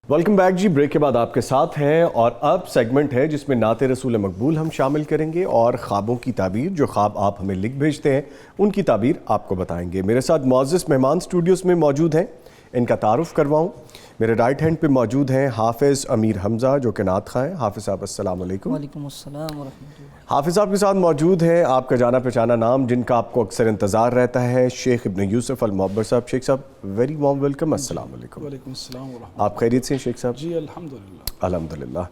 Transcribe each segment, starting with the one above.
Welcome back جی. Break کے بعد آپ کے ساتھ ہیں اور اب سیگمنٹ ہے جس میں نعت رسول مقبول ہم شامل کریں گے اور خوابوں کی تعبیر، جو خواب آپ ہمیں لکھ بھیجتے ہیں ان کی تعبیر آپ کو بتائیں گے. میرے ساتھ معزز مہمان اسٹوڈیوز میں موجود ہیں، ان کا تعارف کرواؤں. میرے رائٹ ہینڈ پہ موجود ہیں حافظ امیر حمزہ جو کہ نعت خواں ہیں. حافظ صاحب السلام علیکم. وعلیکم السلام ورحمۃ اللہ. حافظ صاحب کے ساتھ موجود ہیں آپ کا جانا پہچانا نام جن کا آپ کو اکثر انتظار رہتا ہے، شیخ ابن یوسف المعبر صاحب. شیخ صاحب ویری وارم ویلکم. السلام علیکم. وعلیکم السلام ورحمۃ اللہ. آپ خیریت سے ہیں شیخ صاحب؟ جی الحمدللہ. الحمدللہ.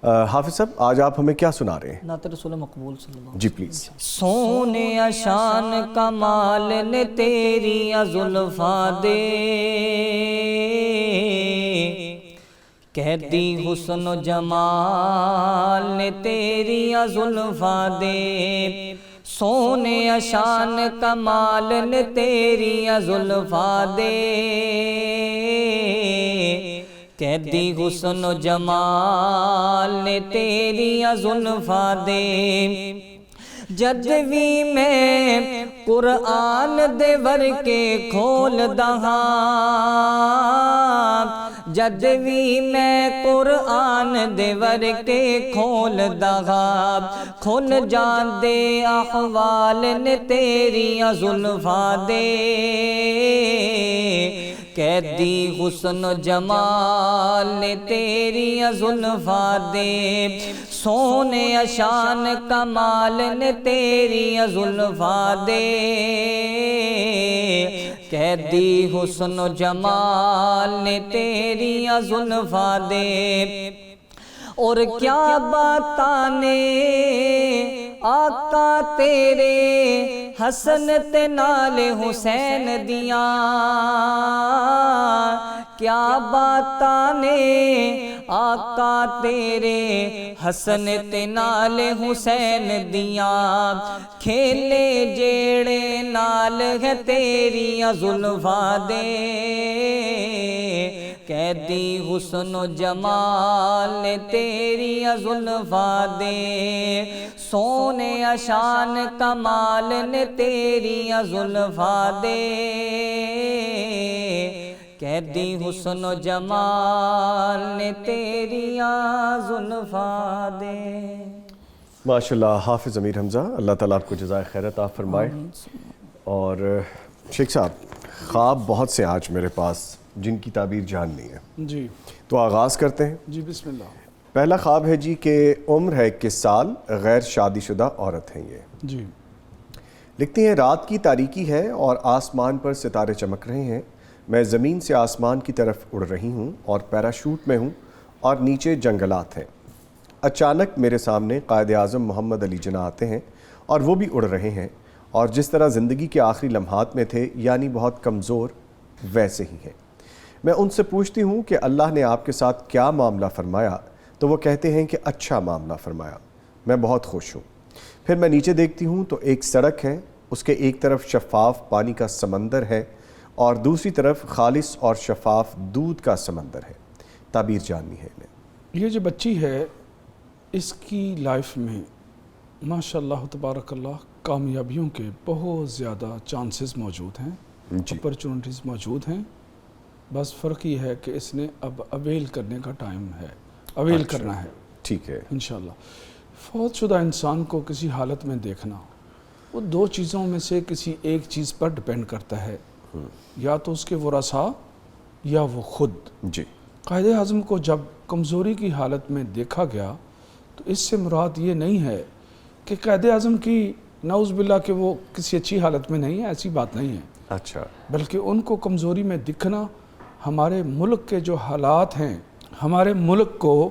حافظ صاحب آج آپ ہمیں کیا سنا رہے ہیں؟ نعت رسول مقبول صلی اللہ علیہ وسلم. جی پلیز. سونے شان کمال نے تیری زلفاں دے، قیدی حسن و جمال نے تیری زلفاں دے، سونے شان کمال نے تیری زلفاں دے، قیدی حسن و جمال نے تیری زلفاں دے. جد وی میں قرآن دے ورکے کھول دہاں، جد وی میں قرآن دے ورکے کھول دہاں، کھل جان دے احوال نے تیری زلفاں دے، قیدی حسن و جمال نے تیری زلفاں دے، سونے شان کمال نے تیری زلفاں دے، قیدی حسن و جمال نے تیری زلفاں دے. اور کیا باتانے آقا تیرے حسن تے نال حسین دیاں، کیا باتانے آقا تیرے حسن تے نال حسین دیاں، کھیلے جیڑے نال ہے تیری زلفاں دے، قیدی حسن و جمال نے تیری زلفاں دے، سونے شان کمال نے تیری زلفاں دے، قیدی حسن و جمال نے تیری زلفاں دے. ماشاءاللہ حافظ امیر حمزہ، اللہ تعالیٰ آپ کو جزائے خیر عطا فرمائے. اور شیخ صاحب خواب بہت سے آج میرے پاس جن کی تعبیر جاننی ہے، جی تو آغاز کرتے ہیں. جی بسم اللہ. پہلا خواب ہے جی کہ عمر ہے 21 سال، غیر شادی شدہ عورت ہیں یہ. جی لکھتی ہیں رات کی تاریکی ہے اور آسمان پر ستارے چمک رہے ہیں، میں زمین سے آسمان کی طرف اڑ رہی ہوں اور پیراشوٹ میں ہوں اور نیچے جنگلات ہیں. اچانک میرے سامنے قائد اعظم محمد علی جناح آتے ہیں اور وہ بھی اڑ رہے ہیں اور جس طرح زندگی کے آخری لمحات میں تھے یعنی بہت کمزور ویسے ہی ہیں. میں ان سے پوچھتی ہوں کہ اللہ نے آپ کے ساتھ کیا معاملہ فرمایا، تو وہ کہتے ہیں کہ اچھا معاملہ فرمایا، میں بہت خوش ہوں. پھر میں نیچے دیکھتی ہوں تو ایک سڑک ہے، اس کے ایک طرف شفاف پانی کا سمندر ہے اور دوسری طرف خالص اور شفاف دودھ کا سمندر ہے. تعبیر جاننی ہے انہیں. یہ جو بچی ہے اس کی لائف میں ماشاء اللہ تبارک اللہ کامیابیوں کے بہت زیادہ چانسز موجود ہیں، اپرچونٹیز موجود ہیں. بس فرق یہ ہے کہ اس نے اب اویل کرنے کا ٹائم ہے، اویل کرنا ہے. ٹھیک ہے. انشاءاللہ فوت شدہ انسان کو کسی حالت میں دیکھنا وہ دو چیزوں میں سے کسی ایک چیز پر ڈپینڈ کرتا ہے، یا تو اس کے ورثاء یا وہ خود. جی. قائد اعظم کو جب کمزوری کی حالت میں دیکھا گیا تو اس سے مراد یہ نہیں ہے کہ قائد اعظم کی نعوذ باللہ کہ وہ کسی اچھی حالت میں نہیں ہے، ایسی بات نہیں ہے. اچھا. بلکہ ان کو کمزوری میں دکھنا ہمارے ملک کے جو حالات ہیں، ہمارے ملک کو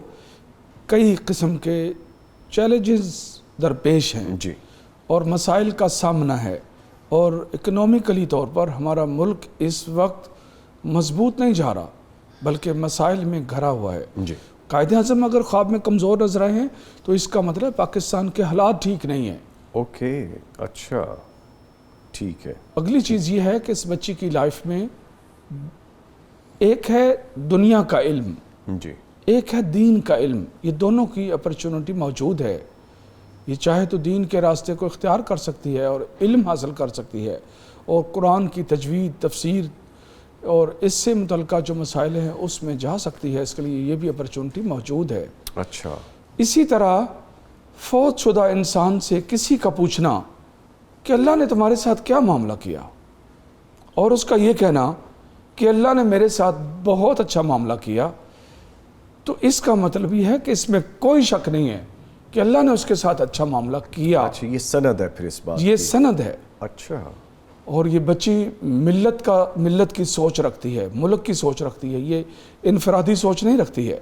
کئی قسم کے چیلنجز درپیش ہیں جی. اور مسائل کا سامنا ہے، اور اکنومیکلی طور پر ہمارا ملک اس وقت مضبوط نہیں جا رہا بلکہ مسائل میں گھرا ہوا ہے. جی. قائد اعظم اگر خواب میں کمزور نظر آئے ہیں تو اس کا مطلب پاکستان کے حالات ٹھیک نہیں ہیں. اوکے اچھا ٹھیک ہے. اگلی چیز یہ ہے کہ اس بچی کی لائف میں ایک ہے دنیا کا علم, جی ایک ہے دین کا علم. یہ دونوں کی اپرچونٹی موجود ہے. یہ چاہے تو دین کے راستے کو اختیار کر سکتی ہے اور علم حاصل کر سکتی ہے, اور قرآن کی تجوید, تفسیر اور اس سے متعلقہ جو مسائل ہیں اس میں جا سکتی ہے. اس کے لیے یہ بھی اپرچونٹی موجود ہے. اچھا. اسی طرح فوت شدہ انسان سے کسی کا پوچھنا کہ اللہ نے تمہارے ساتھ کیا معاملہ کیا, اور اس کا یہ کہنا کہ اللہ نے میرے ساتھ بہت اچھا معاملہ کیا, تو اس کا مطلب یہ ہے کہ اس میں کوئی شک نہیں ہے کہ اللہ نے اس کے ساتھ اچھا معاملہ کیا. اچھا یہ سند ہے پھر اس بات یہ کی. سند ہے. اچھا. اور یہ بچی ملت کی سوچ رکھتی ہے, ملک کی سوچ رکھتی ہے, یہ انفرادی سوچ نہیں رکھتی ہے.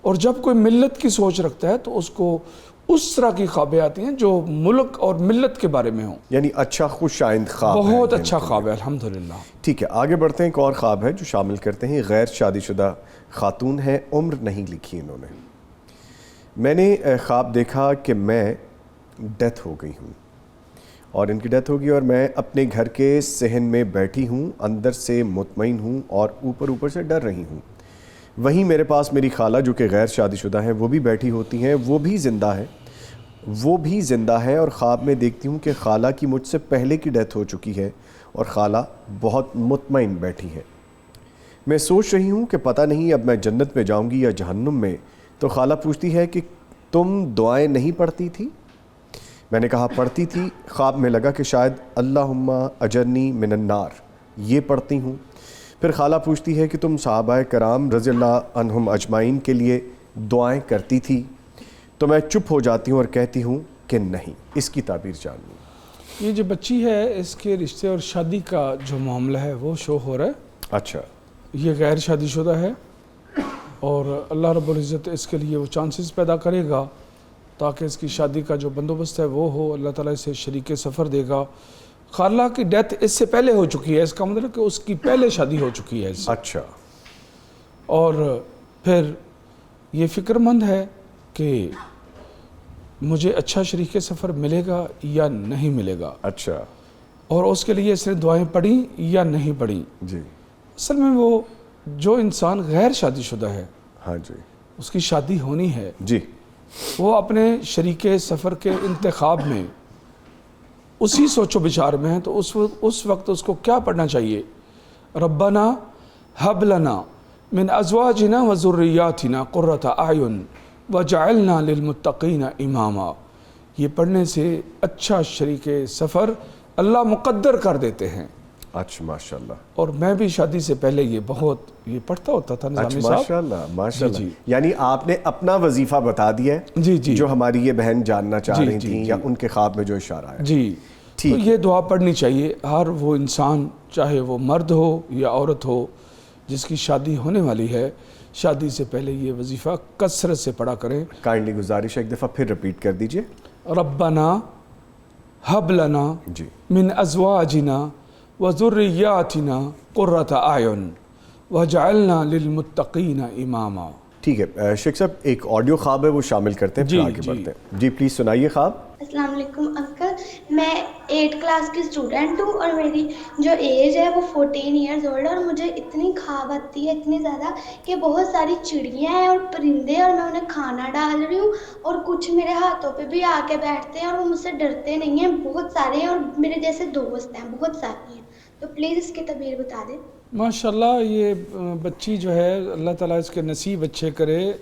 اور جب کوئی ملت کی سوچ رکھتا ہے تو اس کو اس طرح کی خوابیں آتی ہیں جو ملک اور ملت کے بارے میں ہوں. یعنی اچھا خوش آئند خواب ہے. بہت اچھا خواب ہے الحمدللہ. ٹھیک ہے آگے بڑھتے ہیں. ایک اور خواب ہے جو شامل کرتے ہیں. غیر شادی شدہ خاتون ہے, عمر نہیں لکھی انہوں نے. میں نے خواب دیکھا کہ میں ڈیتھ ہو گئی ہوں, اور ان کی ڈیتھ ہوگی اور میں اپنے گھر کے صحن میں بیٹھی ہوں, اندر سے مطمئن ہوں اور اوپر سے ڈر رہی ہوں. وہیں میرے پاس میری خالہ جو کہ غیر شادی شدہ ہیں وہ بھی بیٹھی ہوتی ہیں, وہ بھی زندہ ہے اور خواب میں دیکھتی ہوں کہ خالہ کی مجھ سے پہلے کی ڈیتھ ہو چکی ہے اور خالہ بہت مطمئن بیٹھی ہے. میں سوچ رہی ہوں کہ پتہ نہیں اب میں جنت میں جاؤں گی یا جہنم میں. تو خالہ پوچھتی ہے کہ تم دعائیں نہیں پڑھتی تھی؟ میں نے کہا پڑھتی تھی. خواب میں لگا کہ شاید اللہم اجرنی من النار یہ پڑھتی ہوں. پھر خالہ پوچھتی ہے کہ تم صحابہ کرام رضی اللہ عنہم اجمعین کے لیے دعائیں کرتی تھی؟ تو میں چپ ہو جاتی ہوں اور کہتی ہوں کہ نہیں. اس کی تعبیر جاننی. یہ جو بچی ہے اس کے رشتے اور شادی کا جو معاملہ ہے وہ شو ہو رہا ہے. اچھا. یہ غیر شادی شدہ ہے اور اللہ رب العزت اس کے لیے وہ چانسز پیدا کرے گا تاکہ اس کی شادی کا جو بندوبست ہے وہ ہو. اللہ تعالیٰ اسے شریک سفر دے گا. خالہ کی ڈیتھ اس سے پہلے ہو چکی ہے, اس کا مطلب کہ اس کی پہلے شادی ہو چکی ہے. اچھا. اور پھر یہ فکر مند ہے کہ مجھے اچھا شریک سفر ملے گا یا نہیں ملے گا. اچھا. اور اس کے لیے اس نے دعائیں پڑھی یا نہیں پڑھی. جی. اصل میں وہ جو انسان غیر شادی شدہ ہے, ہاں جی, اس کی شادی ہونی ہے. جی. وہ اپنے شریک سفر کے انتخاب میں اسی سوچ و بچار میں ہے, تو اس وقت اس کو کیا پڑھنا چاہیے؟ ربنا ہب لنا من ازواجنا و ذریاتنا قرۃ اعین وجعلنا للمتقین اماما. یہ پڑھنے سے اچھا شریک سفر اللہ مقدر کر دیتے ہیں. اچھا ماشاءاللہ. اور میں بھی شادی سے پہلے یہ پڑھتا ہوتا تھا نظامی صاحب. ماشاءاللہ ماشاءاللہ. جی. یعنی آپ نے اپنا وظیفہ بتا دیا ہے جی جی جو ہماری یہ بہن جاننا چاہ جی رہی جی تھیں جی. یا ان کے خواب میں جو اشارہ ہے. جی. تو یہ دعا پڑھنی چاہیے ہر وہ انسان, چاہے وہ مرد ہو یا عورت ہو, جس کی شادی ہونے والی ہے. شادی سے پہلے یہ وظیفہ کثرت سے پڑھا کریں. کائنڈلی گزارش ہے ایک دفعہ پھر رپیٹ کر دیجئے. ربنا ہب لنا جی. من ازواجنا وذریاتنا قرۃ اعین وجعلنا للمتقین اماما. ٹھیک ہے شیخ صاحب, ایک آڈیو خواب ہے وہ شامل کرتے ہیں, پھر آگے بڑھتے ہیں. جی پلیز سنائیے خواب. السلام علیکم انکل, میں 8 کلاس کی اسٹوڈنٹ ہوں اور میری جو ایج ہے وہ 14 ایئرز اولڈ ہے, اور مجھے اتنی خواب آتی ہے اتنی زیادہ کہ بہت ساری چڑیاں ہیں اور پرندے, اور میں انہیں کھانا ڈال رہی ہوں اور کچھ میرے ہاتھوں پہ بھی آ کے بیٹھتے ہیں اور وہ مجھ سے ڈرتے نہیں ہیں. بہت سارے ہیں اور میرے جیسے دوست ہیں, بہت سارے ہیں, تو پلیز اس کی تعبیر بتا دیں. ماشاءاللہ. یہ بچی جو ہے اللہ تعالیٰ اس کے نصیب اچھے کرے,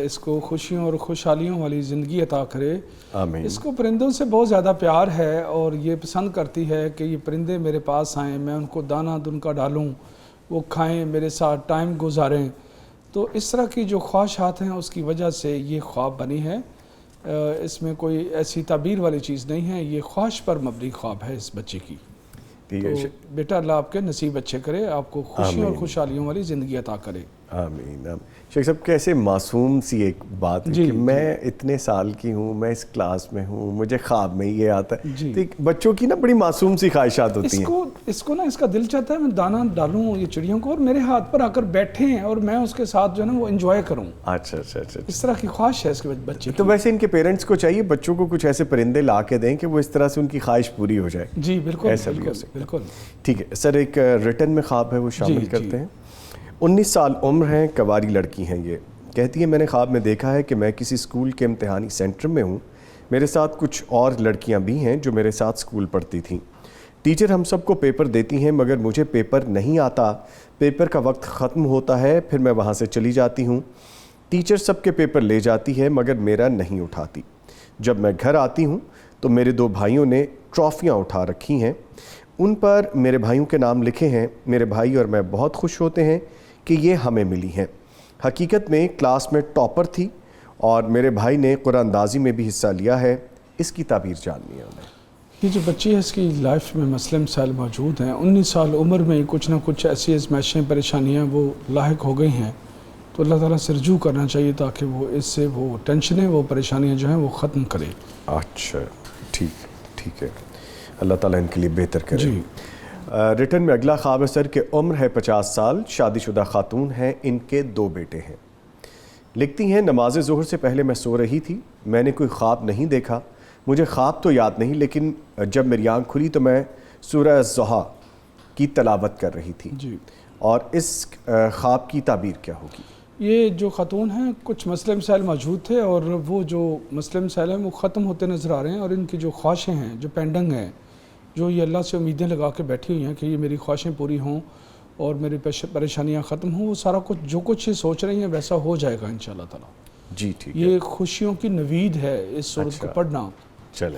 اس کو خوشیوں اور خوشحالیوں والی زندگی عطا کرے. آمین. اس کو پرندوں سے بہت زیادہ پیار ہے اور یہ پسند کرتی ہے کہ یہ پرندے میرے پاس آئیں, میں ان کو دانہ دن کا ڈالوں, وہ کھائیں, میرے ساتھ ٹائم گزاریں. تو اس طرح کی جو خواہشات ہیں اس کی وجہ سے یہ خواب بنی ہے. اس میں کوئی ایسی تعبیر والی چیز نہیں ہے, یہ خواہش پر مبنی خواب ہے اس بچے کی. تو بیٹا اللہ آپ کے نصیب اچھے کرے, آپ کو خوشیوں اور خوشحالیوں والی زندگی عطا کرے. آمین. شیخ صاحب کیسے معصوم سی ایک بات ہے کہ میں اتنے سال کی ہوں, میں اس کلاس میں ہوں, مجھے خواب میں یہ آتا ہے. تو بچوں کی نا بڑی معصوم سی خواہشات ہوتی ہیں. اس کو نا اس کا دل چاہتا ہے میں دانہ ڈالوں یہ چڑیوں کو اور میرے ہاتھ پر آ کر بیٹھے ہیں اور میں اس کے ساتھ جو ہے نا وہ انجوائے کروں. اچھا اچھا اچھا, اس طرح کی خواہش ہے اس کے بچے کی. تو ویسے ان کے پیرنٹس کو چاہیے بچوں کو کچھ ایسے پرندے لا کے دیں کہ وہ اس طرح سے ان کی خواہش پوری ہو جائے. جی بالکل, ایسا بھی ہو سکتا ہے. بالکل ٹھیک ہے سر, ایک ریٹن میں خواب ہے وہ شامل کرتے ہیں. 19 سال عمر ہیں, کواری لڑکی ہیں. یہ کہتی ہے میں نے خواب میں دیکھا ہے کہ میں کسی اسکول کے امتحانی سینٹر میں ہوں, میرے ساتھ کچھ اور لڑکیاں بھی ہیں جو میرے ساتھ اسکول پڑھتی تھیں. ٹیچر ہم سب کو پیپر دیتی ہیں مگر مجھے پیپر نہیں آتا. پیپر کا وقت ختم ہوتا ہے, پھر میں وہاں سے چلی جاتی ہوں. ٹیچر سب کے پیپر لے جاتی ہے مگر میرا نہیں اٹھاتی. جب میں گھر آتی ہوں تو میرے 2 بھائیوں نے ٹرافیاں اٹھا رکھی ہیں, ان پر میرے بھائیوں کے نام لکھے ہیں. میرے بھائی اور میں بہت خوش ہوتے ہیں کہ یہ ہمیں ملی ہیں. حقیقت میں کلاس میں ٹاپر تھی اور میرے بھائی نے قرآن اندازی میں بھی حصہ لیا ہے. اس کی تعبیر جاننی ہے انہیں. یہ جو بچی ہے اس کی لائف میں مسئلے مسائل موجود ہیں. 19 سال عمر میں کچھ نہ کچھ ایسی ازمائشیں پریشانیاں وہ لاحق ہو گئی ہیں, تو اللہ تعالیٰ سے رجوع کرنا چاہیے تاکہ وہ اس سے وہ ٹینشنیں وہ پریشانیاں جو ہیں وہ ختم کرے. اچھا ٹھیک ہے, اللہ تعالیٰ ان کے لیے بہتر کرے. جی ریٹن میں اگلا خواب ہے سر کہ عمر ہے 50 سال, شادی شدہ خاتون ہیں, ان کے 2 بیٹے ہیں. لکھتی ہیں نماز ظہر سے پہلے میں سو رہی تھی, میں نے کوئی خواب نہیں دیکھا. مجھے خواب تو یاد نہیں لیکن جب میری آنکھ کھلی تو میں سورہ الضحیٰ کی تلاوت کر رہی تھی. جی, اور اس خواب کی تعبیر کیا ہوگی؟ یہ جو خاتون ہیں کچھ مسئلے مسائل موجود تھے اور وہ جو مسئلے مسائل ہیں وہ ختم ہوتے نظر آ رہے ہیں, اور ان کی جو خواہشیں ہیں جو پینڈنگ ہیں, جو یہ اللہ سے امیدیں لگا کے بیٹھی ہوئی ہیں کہ یہ میری خواہشیں پوری ہوں اور میری پریشانیاں ختم ہوں, وہ سارا کچھ جو کچھ یہ سوچ رہی ہیں ویسا ہو جائے گا انشاءاللہ تعالیٰ. جی ٹھیک ہے. یہ خوشیوں کی نوید ہے اس سورت کو پڑھنا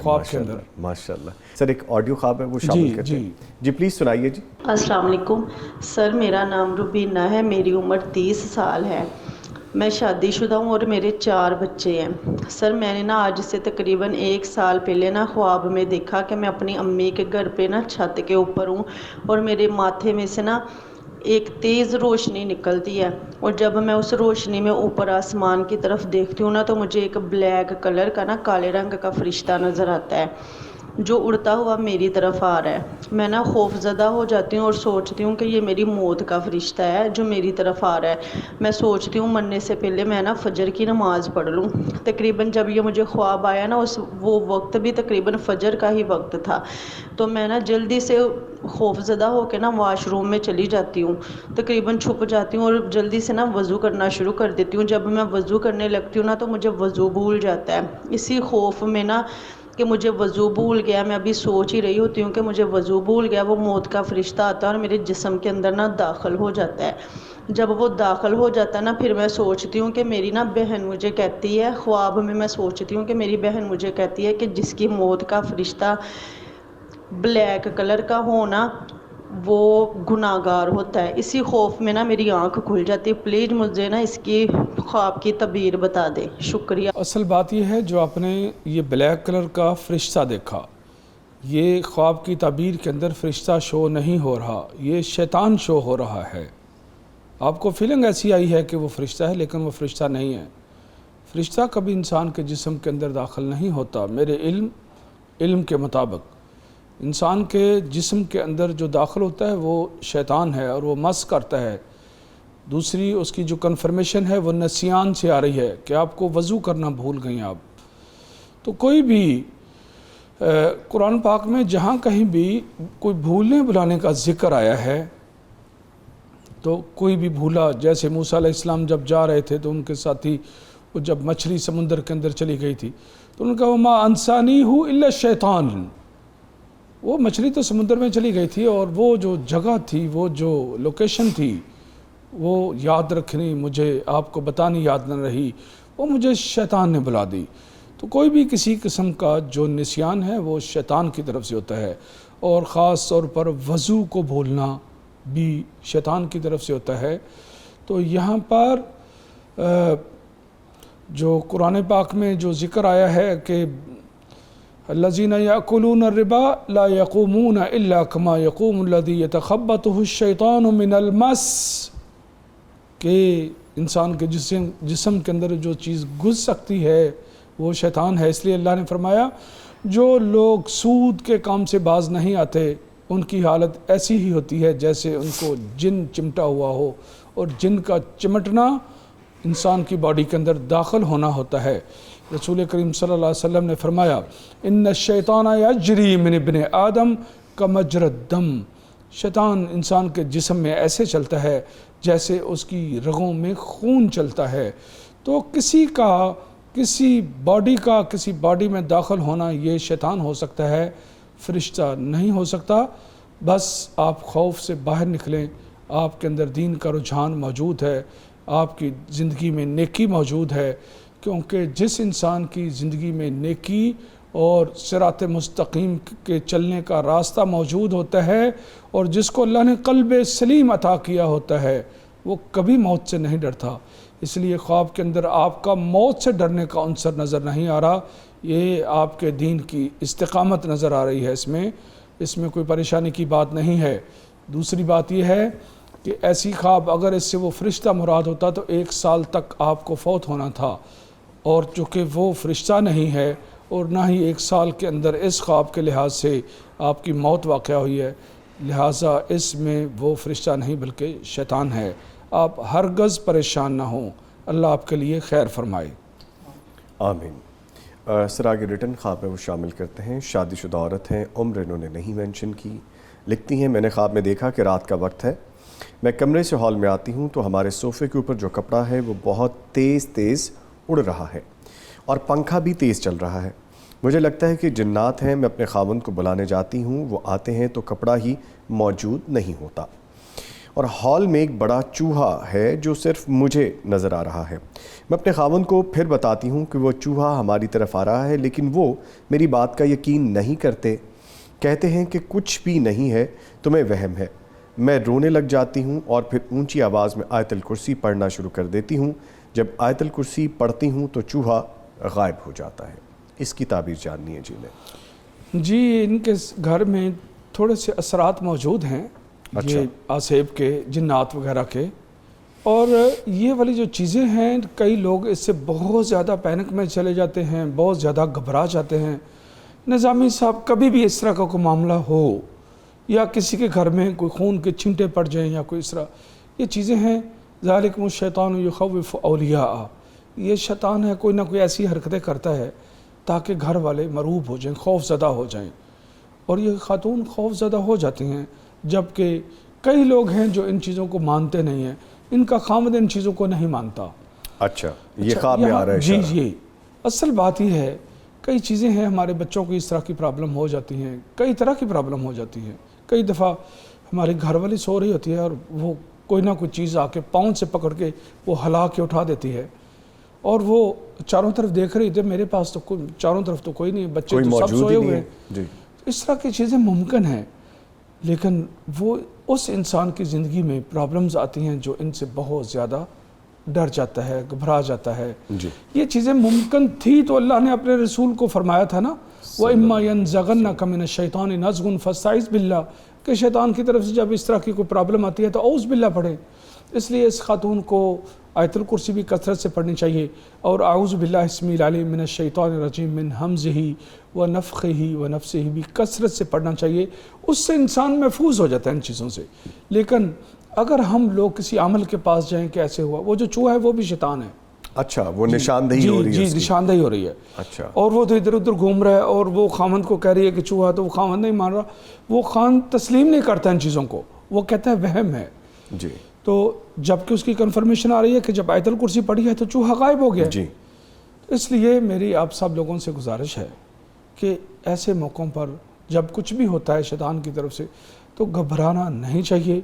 خواب کے اندر. ماشاءاللہ. سر ایک آڈیو خواب ہے وہ شامل کرتے ہیں. جی پلیز سنائیے. جی السلام علیکم سر, میرا نام روبینہ ہے, میری عمر 30 سال ہے, میں شادی شدہ ہوں اور میرے 4 بچے ہیں. سر میں نے نا آج سے تقریباً 1 سال پہلے نا خواب میں دیکھا کہ میں اپنی امی کے گھر پہ نا چھت کے اوپر ہوں اور میرے ماتھے میں سے نا ایک تیز روشنی نکلتی ہے, اور جب میں اس روشنی میں اوپر آسمان کی طرف دیکھتی ہوں نا تو مجھے ایک بلیک کلر کا نا کالے رنگ کا فرشتہ نظر آتا ہے جو اڑتا ہوا میری طرف آ رہا ہے. میں نا خوف زدہ ہو جاتی ہوں اور سوچتی ہوں کہ یہ میری موت کا فرشتہ ہے جو میری طرف آ رہا ہے. میں سوچتی ہوں مرنے سے پہلے میں نا فجر کی نماز پڑھ لوں. تقریباً جب یہ مجھے خواب آیا نا وہ وقت بھی تقریباً فجر کا ہی وقت تھا, تو میں نا جلدی سے خوف زدہ ہو کے نا واش روم میں چلی جاتی ہوں, تقریباً چھپ جاتی ہوں اور جلدی سے نا وضو کرنا شروع کر دیتی ہوں. جب میں وضو کرنے لگتی ہوں نا تو مجھے وضو بھول جاتا ہے. اسی خوف میں نا کہ مجھے وضو بھول گیا, میں ابھی سوچ ہی رہی ہوتی ہوں کہ مجھے وضو بھول گیا, وہ موت کا فرشتہ آتا ہے اور میرے جسم کے اندر نا داخل ہو جاتا ہے. جب وہ داخل ہو جاتا ہے نا پھر میں سوچتی ہوں کہ میری نا بہن مجھے کہتی ہے, خواب میں سوچتی ہوں کہ میری بہن مجھے کہتی ہے کہ جس کی موت کا فرشتہ بلیک کلر کا ہونا وہ گناہگار ہوتا ہے. اسی خوف میں نا میری آنکھ کھل جاتی ہے. پلیز مجھے نا اس کی خواب کی تعبیر بتا دے, شکریہ. اصل بات یہ ہے جو آپ نے یہ بلیک کلر کا فرشتہ دیکھا, یہ خواب کی تعبیر کے اندر فرشتہ شو نہیں ہو رہا, یہ شیطان شو ہو رہا ہے. آپ کو فیلنگ ایسی آئی ہے کہ وہ فرشتہ ہے لیکن وہ فرشتہ نہیں ہے. فرشتہ کبھی انسان کے جسم کے اندر داخل نہیں ہوتا. میرے علم کے مطابق انسان کے جسم کے اندر جو داخل ہوتا ہے وہ شیطان ہے اور وہ مس کرتا ہے. دوسری اس کی جو کنفرمیشن ہے وہ نسیان سے آ رہی ہے کہ آپ کو وضو کرنا بھول گئیں آپ. تو کوئی بھی قرآن پاک میں جہاں کہیں بھی کوئی بھولنے بلانے کا ذکر آیا ہے تو کوئی بھی بھولا, جیسے موسیٰ علیہ السلام جب جا رہے تھے تو ان کے ساتھی وہ جب مچھلی سمندر کے اندر چلی گئی تھی تو ان کا وما انسانیہ الا الشیطان, وہ مچھلی تو سمندر میں چلی گئی تھی اور وہ جو جگہ تھی وہ جو لوکیشن تھی وہ یاد رکھنی مجھے آپ کو بتانی یاد نہ رہی, وہ مجھے شیطان نے بلا دی. تو کوئی بھی کسی قسم کا جو نسیان ہے وہ شیطان کی طرف سے ہوتا ہے, اور خاص طور پر وضو کو بھولنا بھی شیطان کی طرف سے ہوتا ہے. تو یہاں پر جو قرآن پاک میں جو ذکر آیا ہے کہ الذین یأکلون الربا لا یقومون الا کما یقوم الذی یتخبطہ الشیطان من المس, کہ انسان کے جسم کے اندر جو چیز گھس سکتی ہے وہ شیطان ہے. اس لیے اللہ نے فرمایا جو لوگ سود کے کام سے باز نہیں آتے ان کی حالت ایسی ہی ہوتی ہے جیسے ان کو جن چمٹا ہوا ہو, اور جن کا چمٹنا انسان کی باڈی کے اندر داخل ہونا ہوتا ہے. رسول کریم صلی اللہ علیہ وسلم نے فرمایا ان الشیطان یجری من ابن آدم کمجرى الدم, شیطان انسان کے جسم میں ایسے چلتا ہے جیسے اس کی رگوں میں خون چلتا ہے. تو کسی باڈی میں داخل ہونا یہ شیطان ہو سکتا ہے, فرشتہ نہیں ہو سکتا. بس آپ خوف سے باہر نکلیں, آپ کے اندر دین کا رجحان موجود ہے, آپ کی زندگی میں نیکی موجود ہے, کیونکہ جس انسان کی زندگی میں نیکی اور صراط مستقیم کے چلنے کا راستہ موجود ہوتا ہے اور جس کو اللہ نے قلب سلیم عطا کیا ہوتا ہے وہ کبھی موت سے نہیں ڈرتا. اس لیے خواب کے اندر آپ کا موت سے ڈرنے کا عنصر نظر نہیں آ رہا, یہ آپ کے دین کی استقامت نظر آ رہی ہے. اس میں کوئی پریشانی کی بات نہیں ہے. دوسری بات یہ ہے کہ ایسی خواب اگر اس سے وہ فرشتہ مراد ہوتا تو 1 سال تک آپ کو فوت ہونا تھا, اور چونکہ وہ فرشتہ نہیں ہے اور نہ ہی 1 سال کے اندر اس خواب کے لحاظ سے آپ کی موت واقع ہوئی ہے, لہٰذا اس میں وہ فرشتہ نہیں بلکہ شیطان ہے. آپ ہرگز پریشان نہ ہوں, اللہ آپ کے لیے خیر فرمائے. آمین. سر آگے ریٹن خواب میں وہ شامل کرتے ہیں. شادی شدہ عورت ہیں, عمر انہوں نے نہیں مینشن کی. لکھتی ہیں میں نے خواب میں دیکھا کہ رات کا وقت ہے, میں کمرے سے ہال میں آتی ہوں تو ہمارے صوفے کے اوپر جو کپڑا ہے وہ بہت تیز اڑ رہا ہے اور پنکھا بھی تیز چل رہا ہے. مجھے لگتا ہے کہ جنات ہیں. میں اپنے خاوند کو بلانے جاتی ہوں, وہ آتے ہیں تو کپڑا ہی موجود نہیں ہوتا, اور ہال میں ایک بڑا چوہا ہے جو صرف مجھے نظر آ رہا ہے. میں اپنے خاوند کو پھر بتاتی ہوں کہ وہ چوہا ہماری طرف آ رہا ہے, لیکن وہ میری بات کا یقین نہیں کرتے. کہتے ہیں کہ کچھ بھی نہیں ہے, تمہیں وہم ہے. میں رونے لگ جاتی ہوں اور پھر اونچی آواز میں آیت الکرسی پڑھنا شروع کر دیتی ہوں. جب آیت الکرسی پڑھتی ہوں تو چوہا غائب ہو جاتا ہے. اس کی تعبیر جاننی ہے جی میں. جی ان کے گھر میں تھوڑے سے اثرات موجود ہیں, یہ آسیب کے, جنات وغیرہ کے, اور یہ والی جو چیزیں ہیں کئی لوگ اس سے بہت زیادہ پینک میں چلے جاتے ہیں, بہت زیادہ گھبرا جاتے ہیں. نظامی صاحب کبھی بھی اس طرح کا کوئی معاملہ ہو یا کسی کے گھر میں کوئی خون کے چھینٹے پڑ جائیں یا کوئی اس طرح, یہ چیزیں ہیں ذالکم الشیطان یخوف اولیاء, یہ شیطان ہے کوئی نہ کوئی ایسی حرکتیں کرتا ہے تاکہ گھر والے مرعوب ہو جائیں, خوف زدہ ہو جائیں. اور یہ خاتون خوف زدہ ہو جاتی ہیں, جبکہ کئی لوگ ہیں جو ان چیزوں کو مانتے نہیں ہیں. ان کا خامد ان چیزوں کو نہیں مانتا. اچھا یہ خواب میں آ رہا ہے. جی اصل بات یہ ہے کئی چیزیں ہیں, ہمارے بچوں کی اس طرح کی پرابلم ہو جاتی ہیں, کئی طرح کی پرابلم ہو جاتی ہیں. کئی دفعہ ہماری گھر والی سو رہی ہوتی ہے اور وہ کوئی نہ کوئی چیز آ کے پاؤں سے پکڑ کے وہ ہلا کے اٹھا دیتی ہے, اور وہ چاروں طرف دیکھ رہی تھی, میرے پاس تو چاروں طرف تو کوئی نہیں, بچے تو سب سوئے ہوئے ہیں. اس طرح کی چیزیں ممکن ہیں, لیکن وہ اس انسان کی زندگی میں پرابلمز آتی ہیں جو ان سے بہت زیادہ ڈر جاتا ہے, گھبرا جاتا ہے. یہ چیزیں ممکن تھی تو اللہ نے اپنے رسول کو فرمایا تھا نا, وَإِمَّا يَنزَغَنَّكَ مِنَ الشَّيْطَانِ نَزْغٌ فَاسْتَعِذْ بِاللَّهِ, کہ شیطان کی طرف سے جب اس طرح کی کوئی پرابلم آتی ہے تو اعوذ باللہ پڑھیں. اس لیے اس خاتون کو آیت الکرسی بھی کثرت سے پڑھنی چاہیے, اور اعوذ باللہ السمیع العلیم من الشیطان الرجیم من ہمزہ ونفخہ ونفثہ بھی کثرت سے پڑھنا چاہیے. اس سے انسان محفوظ ہو جاتا ہے ان چیزوں سے. لیکن اگر ہم لوگ کسی عمل کے پاس جائیں کہ ایسے ہوا, وہ جو چوہا ہے وہ بھی شیطان ہے. اچھا وہ نشاندہی ہو رہی ہے. جی نشاندہی ہو رہی ہے. اچھا, اور وہ تو ادھر ادھر گھوم رہا ہے اور وہ خاوند کو کہہ رہی ہے کہ چوہا, تو وہ خاوند نہیں مان رہا, وہ خاوند تسلیم نہیں کرتا ان چیزوں کو, وہ کہتا ہے وہم ہے. جی تو جب کہ اس کی کنفرمیشن آ رہی ہے کہ جب آیت الکرسی پڑھی ہے تو چوہا غائب ہو گیا. جی اس لیے میری آپ سب لوگوں سے گزارش ہے کہ ایسے موقعوں پر جب کچھ بھی ہوتا ہے شیطان کی طرف سے تو گھبرانا نہیں چاہیے,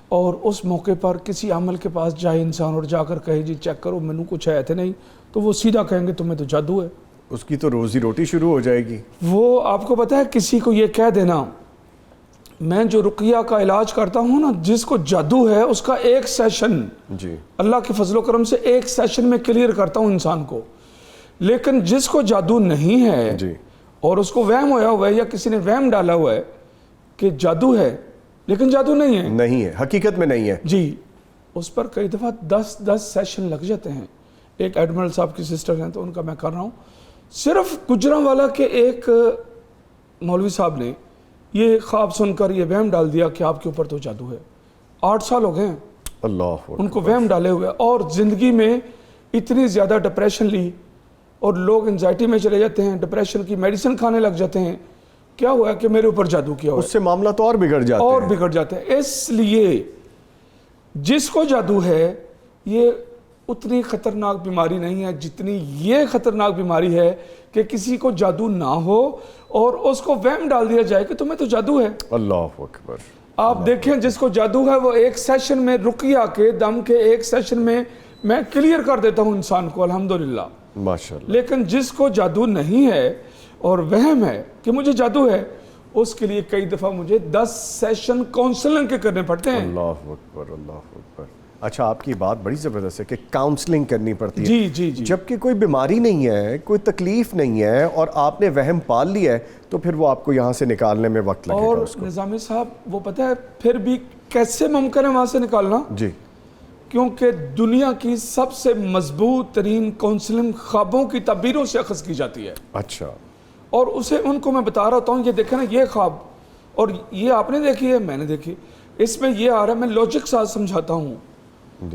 اور اس موقع پر کسی عمل کے پاس جائے انسان اور جا کر کہے جی چیک کرو مینوں کچھ ہے تھے نہیں, تو وہ سیدھا کہیں گے تمہیں تو جادو ہے. اس کی تو روزی روٹی شروع ہو جائے گی. وہ آپ کو پتہ ہے کسی کو یہ کہہ دینا, میں جو رقیہ کا علاج کرتا ہوں نا, جس کو جادو ہے اس کا ایک سیشن جی اللہ کے فضل و کرم سے ایک سیشن میں کلیئر کرتا ہوں انسان کو. لیکن جس کو جادو نہیں ہے جی اور اس کو وہم ہویا ہوا ہے یا کسی نے وہم ڈالا ہوا ہے کہ جادو ہے لیکن جادو نہیں ہے, نہیں ہے, حقیقت میں نہیں ہے. جی اس پر کئی دفعہ 10 سیشن لگ جاتے ہیں. ایک ایڈمرل صاحب کی سسٹر ہیں تو ان کا میں کر رہا ہوں. صرف گجرانوالہ کے ایک مولوی صاحب نے یہ خواب سن کر یہ وہم ڈال دیا کہ آپ کے اوپر تو جادو ہے. 8 سال ہو گئے ہیں اللہ ان کو وہم ڈالے ہوئے, اور زندگی میں اتنی زیادہ ڈپریشن لی اور لوگ انزائٹی میں چلے جاتے ہیں, ڈپریشن کی میڈیسن کھانے لگ جاتے ہیں. کیا ہوا ہے کہ میرے اوپر جادو کیا ہوا ہے, اس سے معاملہ تو اور بگڑ جاتے اور ہیں. بگڑ جاتے ہیں. اس لیے جس کو جادو ہے یہ اتنی خطرناک بیماری نہیں ہے جتنی یہ خطرناک بیماری ہے کہ کسی کو جادو نہ ہو اور اس کو وہم ڈال دیا جائے کہ تمہیں تو جادو ہے. اللہ اکبر. آپ دیکھیں جس کو جادو ہے وہ ایک سیشن میں رقیہ کے دم کے ایک سیشن میں کلیئر کر دیتا ہوں انسان کو الحمدللہ. ماشاءاللہ. لیکن جس کو جادو نہیں ہے اور وہم ہے کہ مجھے جادو ہے, اس کے لیے کئی دفعہ مجھے 10 سیشن کاؤنسلنگ کے کرنے پڑتے ہیں. اللہ اکبر اللہ اکبر. اچھا, آپ کی بات بڑی زبردست ہے کہ کاؤنسلنگ کرنی پڑتی ہے. جی جی جی. جبکہ کوئی بیماری نہیں ہے, کوئی تکلیف نہیں ہے اور آپ نے وہم پال لیا ہے تو پھر وہ آپ کو یہاں سے نکالنے میں وقت لگے گا. اور اس کو نظامی صاحب وہ پتہ ہے پھر بھی کیسے ممکن ہے وہاں سے نکالنا, جی, کیونکہ دنیا کی سب سے مضبوط ترین کاؤنسلنگ خوابوں کی تعبیروں سے اخذ کی جاتی ہے. اچھا, اور اسے ان کو میں بتا رہا ہوتا ہوں یہ دیکھیں نا یہ خواب اور یہ آپ نے دیکھی ہے میں نے دیکھی, اس میں یہ آ رہا ہے, میں لاجک ساتھ سمجھاتا ہوں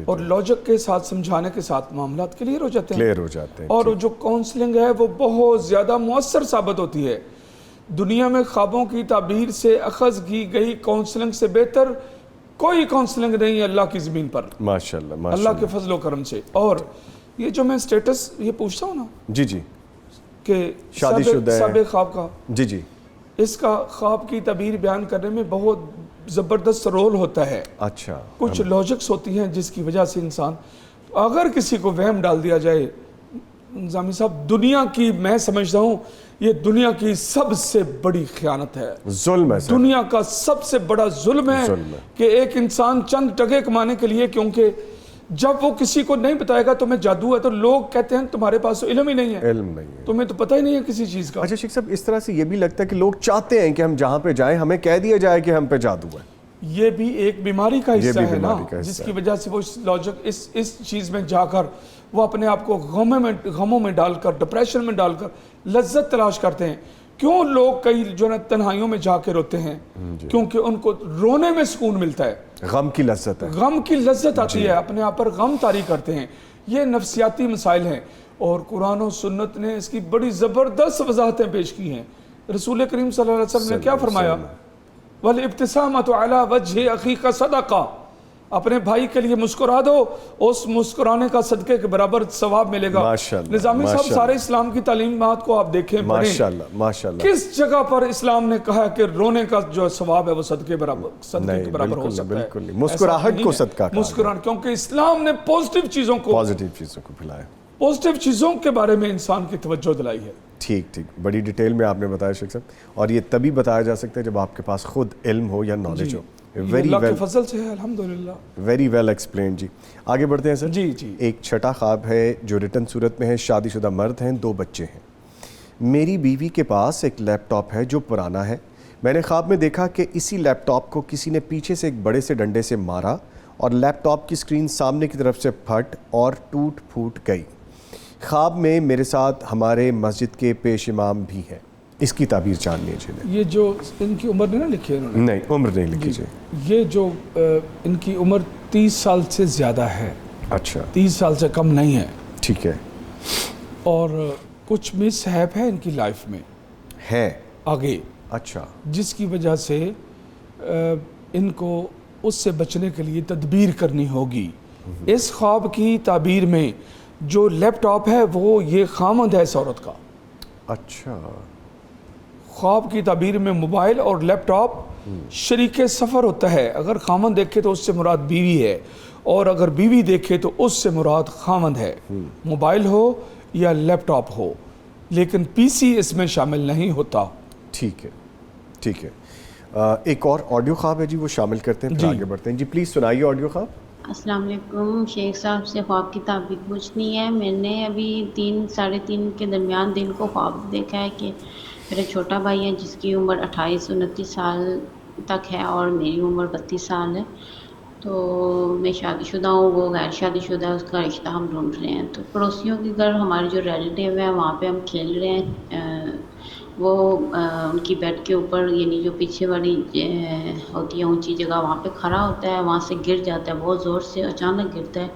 اور لاجک کے ساتھ سمجھانے کے ساتھ معاملات کلیئر ہو جاتے ہیں. کلیئر ہو جاتے ہیں. اور جو کاؤنسلنگ ہے وہ بہت زیادہ مؤثر ثابت ہوتی ہے. دنیا میں خوابوں کی تعبیر سے اخذ کی گئی کاؤنسلنگ سے بہتر کوئی کاؤنسلنگ نہیں ہے اللہ کی زمین پر, ماشاءاللہ اللہ ماشاءاللہ. کے فضل و کرم سے. اور یہ جو میں سٹیٹس یہ پوچھتا ہوں نا جی جی, کہ شادی شدہ ہے, سابق خواب کا, جی جی, اس کا خواب کی تعبیر بیان کرنے میں بہت زبردست رول ہوتا ہے. اچھا, کچھ لاجکس ہوتی ہیں جس کی وجہ سے انسان, اگر کسی کو وہم ڈال دیا جائے, نظامی صاحب دنیا کی میں سمجھتا ہوں یہ دنیا کی سب سے بڑی خیانت ہے, ظلم ہے سر. دنیا کا سب سے بڑا ظلم ہے کہ ایک انسان چند ٹکے کمانے کے لیے, کیونکہ جب وہ کسی کو نہیں بتائے گا تمہیں جادو ہے تو لوگ کہتے ہیں تمہارے پاس تو علم ہی نہیں ہے, علم نہیں ہے, تمہیں تو پتہ ہی نہیں ہے کسی چیز کا. اچھا شیخ صاحب, اس طرح سے یہ بھی لگتا ہے کہ لوگ چاہتے ہیں کہ ہم جہاں پہ جائیں ہمیں کہہ دیا جائے کہ ہم پہ جادو ہے. یہ بھی ایک بیماری کا حصہ ہے نا, جس کی ہے. وجہ سے وہ اس لاجک اس چیز میں جا کر وہ اپنے آپ کو غموں میں ڈال کر, ڈپریشن میں ڈال کر لذت تلاش کرتے ہیں. کیوں لوگ کئی جو ہے تنہائیوں میں جا کے روتے ہیں, کیونکہ ان کو رونے میں سکون ملتا ہے, غم کی لذت ہے, غم کی لذت آتی ہے, اپنے آپ پر غم طاری کرتے ہیں. یہ نفسیاتی مسائل ہیں اور قرآن و سنت نے اس کی بڑی زبردست وضاحتیں پیش کی ہیں. رسول کریم صلی اللہ علیہ وسلم نے کیا فرمایا, وَالْإِبْتِسَامَةُ عَلَى وَجْهِ أَخِيكَ صَدَقَةٌ, اپنے بھائی کے لیے مسکرا دو, اس مسکرانے کا صدقے کے برابر ثواب ملے گا. نظامی صاحب سارے اسلام کی تعلیمات کو آپ دیکھیں پڑھیں, ماشاءاللہ ماشاءاللہ, کس جگہ پر اسلام نے کہا کہ رونے کا جو ثواب ہے وہ صدقے کے برابر ہو سکتا ہے. بالکل نہیں, مسکراہٹ کو صدقہ کہا, مسکراہٹ, کیونکہ اسلام نے پازیٹیو چیزوں کو پھیلایا, پازیٹیو چیزوں کے بارے میں انسان کی توجہ دلائی ہے. ٹھیک ٹھیک, بڑی ڈیٹیل میں آپ نے بتایا شیخ صاحب, اور یہ تبھی بتایا جا سکتا ہے جب آپ کے پاس خود علم ہو یا نالج ہو. اللہ کے فضل سے ہے الحمدللہ. Very well explained. جی آگے بڑھتے ہیں سر. جی جی. ایک چھٹا خواب ہے جو ریٹن صورت میں ہے, شادی شدہ مرد ہیں, 2 بچے ہیں. میری بیوی کے پاس ایک لیپ ٹاپ ہے جو پرانا ہے. میں نے خواب میں دیکھا کہ اسی لیپ ٹاپ کو کسی نے پیچھے سے ایک بڑے سے ڈنڈے سے مارا اور لیپ ٹاپ کی اسکرین سامنے کی طرف سے پھٹ اور ٹوٹ پھوٹ گئی. خواب میں میرے ساتھ ہمارے مسجد کے پیش امام بھی ہیں. اس کی تعبیر جاننی ہے. یہ جو ان کی عمر نہیں لکھی ہے انہوں نے, نہیں عمر نہیں لکھی جی. یہ جو ان کی عمر 30 سال سے زیادہ ہے. اچھا, 30 سال سے کم نہیں ہے. ٹھیک ہے. اور کچھ مس ہیپ ہے ان کی لائف میں ہے آگے. اچھا, جس کی وجہ سے ان کو اس سے بچنے کے لیے تدبیر کرنی ہوگی. اس خواب کی تعبیر میں جو لیپ ٹاپ ہے وہ یہ خامند ہے اس عورت کا. اچھا, خواب کی تعبیر میں موبائل اور لیپ ٹاپ شریک سفر ہوتا ہے. اگر خامند دیکھے تو اس سے مراد بیوی ہے, اور اگر بیوی دیکھے تو اس سے مراد خامند ہے. موبائل ہو یا لیپ ٹاپ ہو, لیکن پی سی اس میں شامل نہیں ہوتا. ٹھیک ہے ٹھیک ہے. ایک اور آڈیو خواب ہے جی, وہ شامل کرتے ہیں, پھر آگے بڑھتے ہیں. جی پلیز سنائیے آڈیو خواب. السلام علیکم, شیخ صاحب سے خواب کی تعبیر پوچھنی ہے. میں نے ابھی 3 ساڑھے 3 کے درمیان دن کو خواب دیکھا ہے کہ میرا چھوٹا بھائی ہے جس کی عمر 28-29 سال تک ہے اور میری عمر 32 سال ہے. تو میں شادی شدہ ہوں، وہ غیر شادی شدہ ہے، اس کا رشتہ ہم ڈھونڈ رہے ہیں۔ تو پڑوسیوں کے گھر ہمارے جو ریلیٹیو ہیں وہاں پہ ہم کھیل رہے ہیں، وہ ان کی بیڈ کے اوپر یعنی جو پیچھے والی ہوتی ہے اونچی جگہ وہاں پہ کھڑا ہوتا ہے، وہاں سے گر جاتا ہے، بہت زور سے اچانک گرتا ہے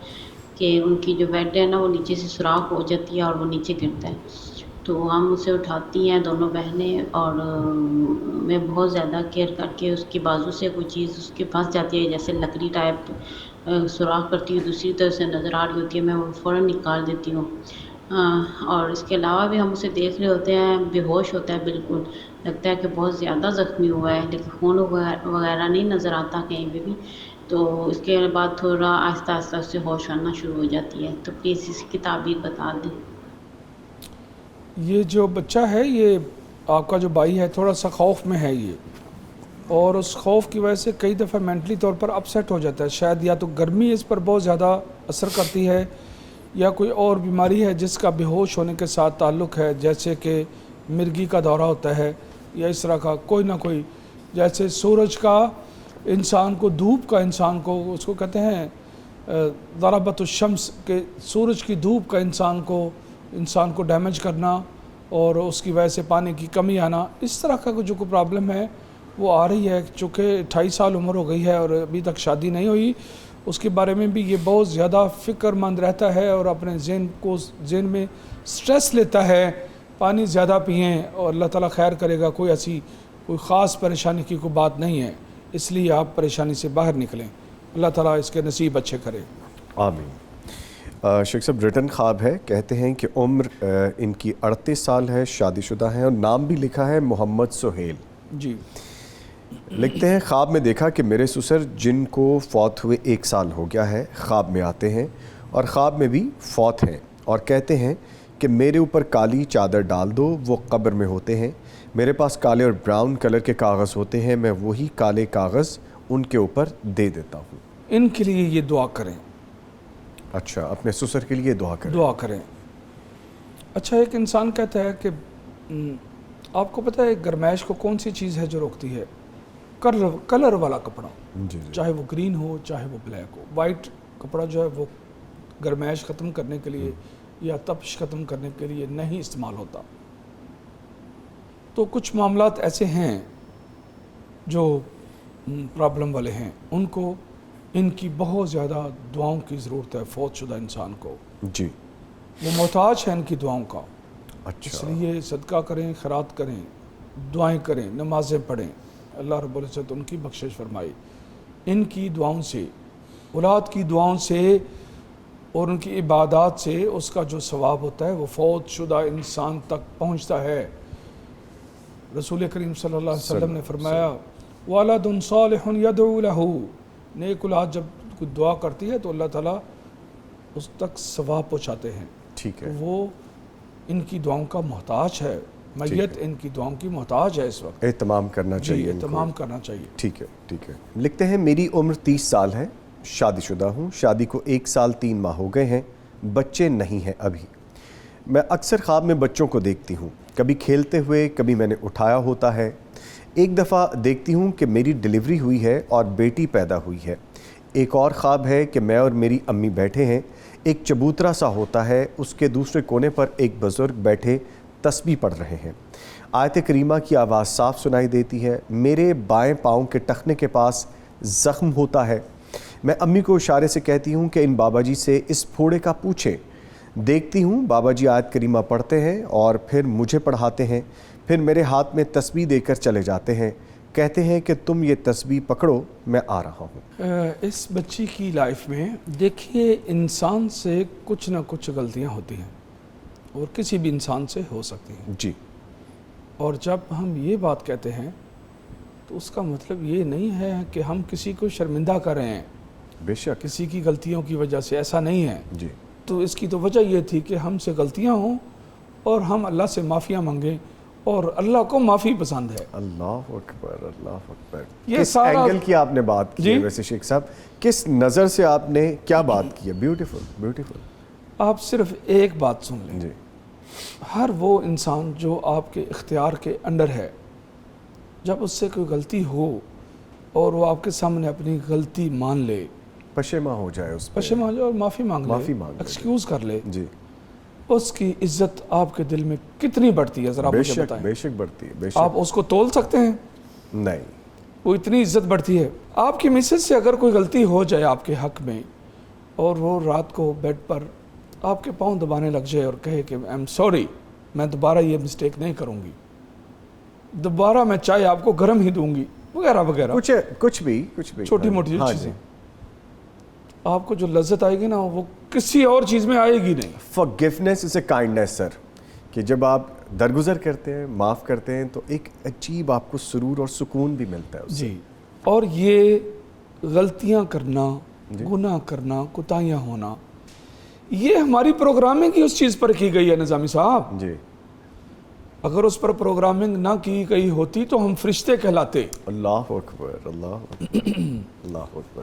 کہ ان کی جو بیڈ ہے نا وہ نیچے سے سوراخ ہو جاتی ہے اور وہ نیچے گرتا ہے۔ تو ہم اسے اٹھاتی ہیں دونوں بہنیں، اور میں بہت زیادہ کیئر کر کے اس کی بازو سے کوئی چیز اس کے پاس جاتی ہے جیسے لکڑی ٹائپ سوراخ کرتی ہوں، دوسری طرف سے نظر آ رہی ہوتی ہے، میں وہ فوراً نکال دیتی ہوں۔ اور اس کے علاوہ بھی ہم اسے دیکھ رہے ہوتے ہیں، بے ہوش ہوتا ہے، بالکل لگتا ہے کہ بہت زیادہ زخمی ہوا ہے، لیکن خون وغیرہ نہیں نظر آتا کہیں پہ بھی۔ تو اس کے بعد تھوڑا آہستہ آہستہ اس سے ہوش آنا شروع ہو جاتی ہے۔ تو پلیز اس کی تعبیر بتا دیں۔ یہ جو بچہ ہے، یہ آپ کا جو بھائی ہے، تھوڑا سا خوف میں ہے یہ، اور اس خوف کی وجہ سے کئی دفعہ مینٹلی طور پر اپسیٹ ہو جاتا ہے۔ شاید یا تو گرمی اس پر بہت زیادہ اثر کرتی ہے، یا کوئی اور بیماری ہے جس کا بے ہوش ہونے کے ساتھ تعلق ہے، جیسے کہ مرگی کا دورہ ہوتا ہے، یا اس طرح کا کوئی نہ کوئی، جیسے سورج کا انسان کو، دھوپ کا انسان کو، اس کو کہتے ہیں ضربت الشمس، کہ سورج کی دھوپ کا انسان کو ڈیمیج کرنا اور اس کی وجہ سے پانی کی کمی آنا، اس طرح کا جو کوئی پرابلم ہے وہ آ رہی ہے۔ چونکہ 28 سال عمر ہو گئی ہے اور ابھی تک شادی نہیں ہوئی، اس کے بارے میں بھی یہ بہت زیادہ فکر مند رہتا ہے اور اپنے ذہن میں سٹریس لیتا ہے۔ پانی زیادہ پئیں اور اللہ تعالیٰ خیر کرے گا، کوئی خاص پریشانی کی کوئی بات نہیں ہے، اس لیے آپ پریشانی سے باہر نکلیں، اللہ تعالیٰ اس کے نصیب اچھے کرے۔ آمین۔ شیخ صاحب ریٹن خواب ہے، کہتے ہیں کہ عمر ان کی 38 سال ہے، شادی شدہ ہیں اور نام بھی لکھا ہے محمد سہیل۔ جی، لکھتے ہیں خواب میں دیکھا کہ میرے سسر جن کو فوت ہوئے 1 سال ہو گیا ہے خواب میں آتے ہیں اور خواب میں بھی فوت ہیں اور کہتے ہیں کہ میرے اوپر کالی چادر ڈال دو، وہ قبر میں ہوتے ہیں، میرے پاس کالے اور براؤن کلر کے کاغذ ہوتے ہیں، میں وہی کالے کاغذ ان کے اوپر دے دیتا ہوں۔ ان کے لیے یہ دعا کریں۔ اچھا، اپنے سسر کے لیے دعا کریں۔ اچھا، ایک انسان کہتا ہے کہ آپ کو پتہ ہے گرمائش کو کون سی چیز ہے جو روکتی ہے؟ کلر والا کپڑا، چاہے وہ گرین ہو چاہے وہ بلیک ہو۔ وائٹ کپڑا جو ہے وہ گرمائش ختم کرنے کے لیے یا تپش ختم کرنے کے لیے نہیں استعمال ہوتا۔ تو کچھ معاملات ایسے ہیں جو پرابلم والے ہیں، ان کی بہت زیادہ دعاؤں کی ضرورت ہے فوت شدہ انسان کو۔ جی، وہ محتاج ہے ان کی دعاؤں کا۔ اچھا، اس لیے صدقہ کریں، خیرات کریں، دعائیں کریں، نمازیں پڑھیں، اللہ رب العزت ان کی بخشش فرمائے۔ ان کی دعاؤں سے، اولاد کی دعاؤں سے اور ان کی عبادات سے اس کا جو ثواب ہوتا ہے وہ فوت شدہ انسان تک پہنچتا ہے۔ رسول کریم صلی اللہ علیہ وسلم نے فرمایا وَلَدٌ صَالِحٌ يَدْعُو لَهُ، نیک اولاد جب کوئی دعا کرتی ہے تو اللہ تعالیٰ اس تک ثواب پہنچاتے ہیں۔ ٹھیک ہے، وہ ان کی دعاؤں کا محتاج ہے، میت ان کی دعاؤں کی محتاج ہے اس وقت۔ اہتمام کرنا چاہیے۔ جی، اہتمام کرنا چاہیے۔ ٹھیک ہے۔ لکھتے ہیں میری عمر 30 سال ہے، شادی شدہ ہوں، شادی کو 1 سال 3 ماہ ہو گئے ہیں، بچے نہیں ہیں ابھی۔ میں اکثر خواب میں بچوں کو دیکھتی ہوں، کبھی کھیلتے ہوئے، کبھی میں نے اٹھایا ہوتا ہے۔ ایک دفعہ دیکھتی ہوں کہ میری ڈلیوری ہوئی ہے اور بیٹی پیدا ہوئی ہے۔ ایک اور خواب ہے کہ میں اور میری امی بیٹھے ہیں، ایک چبوترا سا ہوتا ہے، اس کے دوسرے کونے پر ایک بزرگ بیٹھے تسبیح پڑھ رہے ہیں۔ آیت کریمہ کی آواز صاف سنائی دیتی ہے، میرے بائیں پاؤں کے ٹخنے کے پاس زخم ہوتا ہے۔ میں امی کو اشارے سے کہتی ہوں کہ ان بابا جی سے اس پھوڑے کا پوچھیں۔ دیکھتی ہوں بابا جی آیت کریمہ پڑھتے ہیں اور پھر مجھے پڑھاتے ہیں، پھر میرے ہاتھ میں تسبیح دے کر چلے جاتے ہیں، کہتے ہیں کہ تم یہ تسبیح پکڑو، میں آ رہا ہوں۔ اس بچی کی لائف میں دیکھیے انسان سے کچھ نہ کچھ غلطیاں ہوتی ہیں اور کسی بھی انسان سے ہو سکتی ہیں۔ جی، اور جب ہم یہ بات کہتے ہیں تو اس کا مطلب یہ نہیں ہے کہ ہم کسی کو شرمندہ کر رہے ہیں بے شک، کسی کی غلطیوں کی وجہ سے، ایسا نہیں ہے۔ جی، تو اس کی تو وجہ یہ تھی کہ ہم سے غلطیاں ہوں اور ہم اللہ سے معافیاں مانگیں، اور اللہ کو معافی پسند ہے۔ اللہ اکبر، اللہ اکبر۔ یہ کس سارا اینگل کی آپ نے بات کی ہے جی؟ ویسے شیخ صاحب، کس نظر سے آپ نے کیا بات کی ہے؟ Beautiful, beautiful. آپ صرف ایک بات سن لیں، جی، ہر وہ انسان جو آپ کے اختیار کے انڈر ہے، جب اس سے کوئی غلطی ہو اور وہ آپ کے سامنے اپنی غلطی مان لے پشیماں ہو جائے اس پہ. پشیماں ہو جائے اور معافی مانگ لے, معافی مانگ لے. ایکسکیوز کر لے, جی اس کی عزت آپ کے دل میں کتنی بڑھتی ہے ذرا بے مجھے شک بتائیں. بے شک بڑھتی ہے, بے شک. آپ اس کو تول سکتے ہیں؟ نہیں. وہ اتنی عزت بڑھتی ہے. آپ کی مسز سے اگر کوئی غلطی ہو جائے آپ کے حق میں, اور وہ رات کو بیڈ پر آپ کے پاؤں دبانے لگ جائے اور کہے کہ آئی ایم سوری, میں دوبارہ یہ مسٹیک نہیں کروں گی, دوبارہ میں چائے آپ کو گرم ہی دوں گی, وغیرہ وغیرہ, کچھ بھی چھوٹی موٹی ہاں چیزیں, جی. آپ کو جو لذت آئے گی نا وہ کسی اور چیز میں آئے گی نہیں. forgiveness is a kindness سر, کہ جب آپ درگزر کرتے ہیں, معاف کرتے ہیں, تو ایک عجیب آپ کو سرور اور سکون بھی ملتا ہے اس سے. جی, اور یہ غلطیاں کرنا, گناہ کرنا, کوتاہیاں ہونا, یہ ہماری پروگرامنگ ہی اس چیز پر کی گئی ہے نظامی صاحب. جی. اگر اس پر پروگرامنگ نہ کی گئی ہوتی تو ہم فرشتے کہلاتے. اللہ اکبر, اللہ اکبر, اللہ اکبر.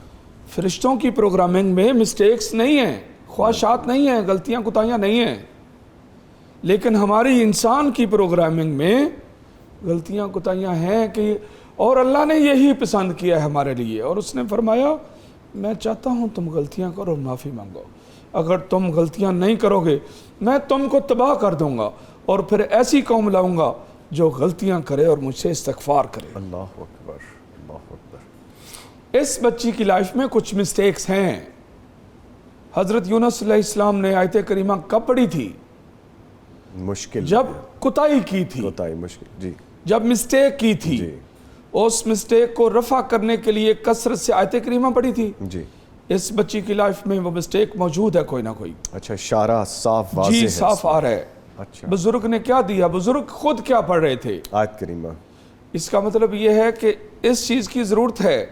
فرشتوں کی پروگرامنگ میں مسٹیکس نہیں ہیں, خواہشات نہیں ہیں, غلطیاں کوتاہیاں نہیں ہیں, لیکن ہماری انسان کی پروگرامنگ میں غلطیاں کوتاہیاں ہیں کہ, اور اللہ نے یہی پسند کیا ہے ہمارے لیے, اور اس نے فرمایا میں چاہتا ہوں تم غلطیاں کرو اور معافی مانگو. اگر تم غلطیاں نہیں کرو گے میں تم کو تباہ کر دوں گا, اور پھر ایسی قوم لاؤں گا جو غلطیاں کرے اور مجھ سے استغفار کرے. اللہ اکبر, اللہ اکبر. اس بچی کی لائف میں کچھ مسٹیکس ہیں. حضرت یونس علیہ السلام نے آیت کریمہ کب پڑھی تھی؟ مشکل, جب کوتاہی کی تھی, کوتاہی مشکل. جی. جب مسٹیک کی تھی, جی. اس مسٹیک کو رفع کرنے کے لیے کثرت سے آیت کریمہ پڑھی تھی. جی. اس بچی کی لائف میں وہ مسٹیک موجود ہے کوئی نہ کوئی. اچھا, اشارہ صاف واضح ہے. جی صاف آ رہا ہے. اچھا. بزرگ نے کیا دیا, بزرگ خود کیا پڑھ رہے تھے. آیت کریمہ. اس کا مطلب یہ ہے کہ اس چیز کی ضرورت ہے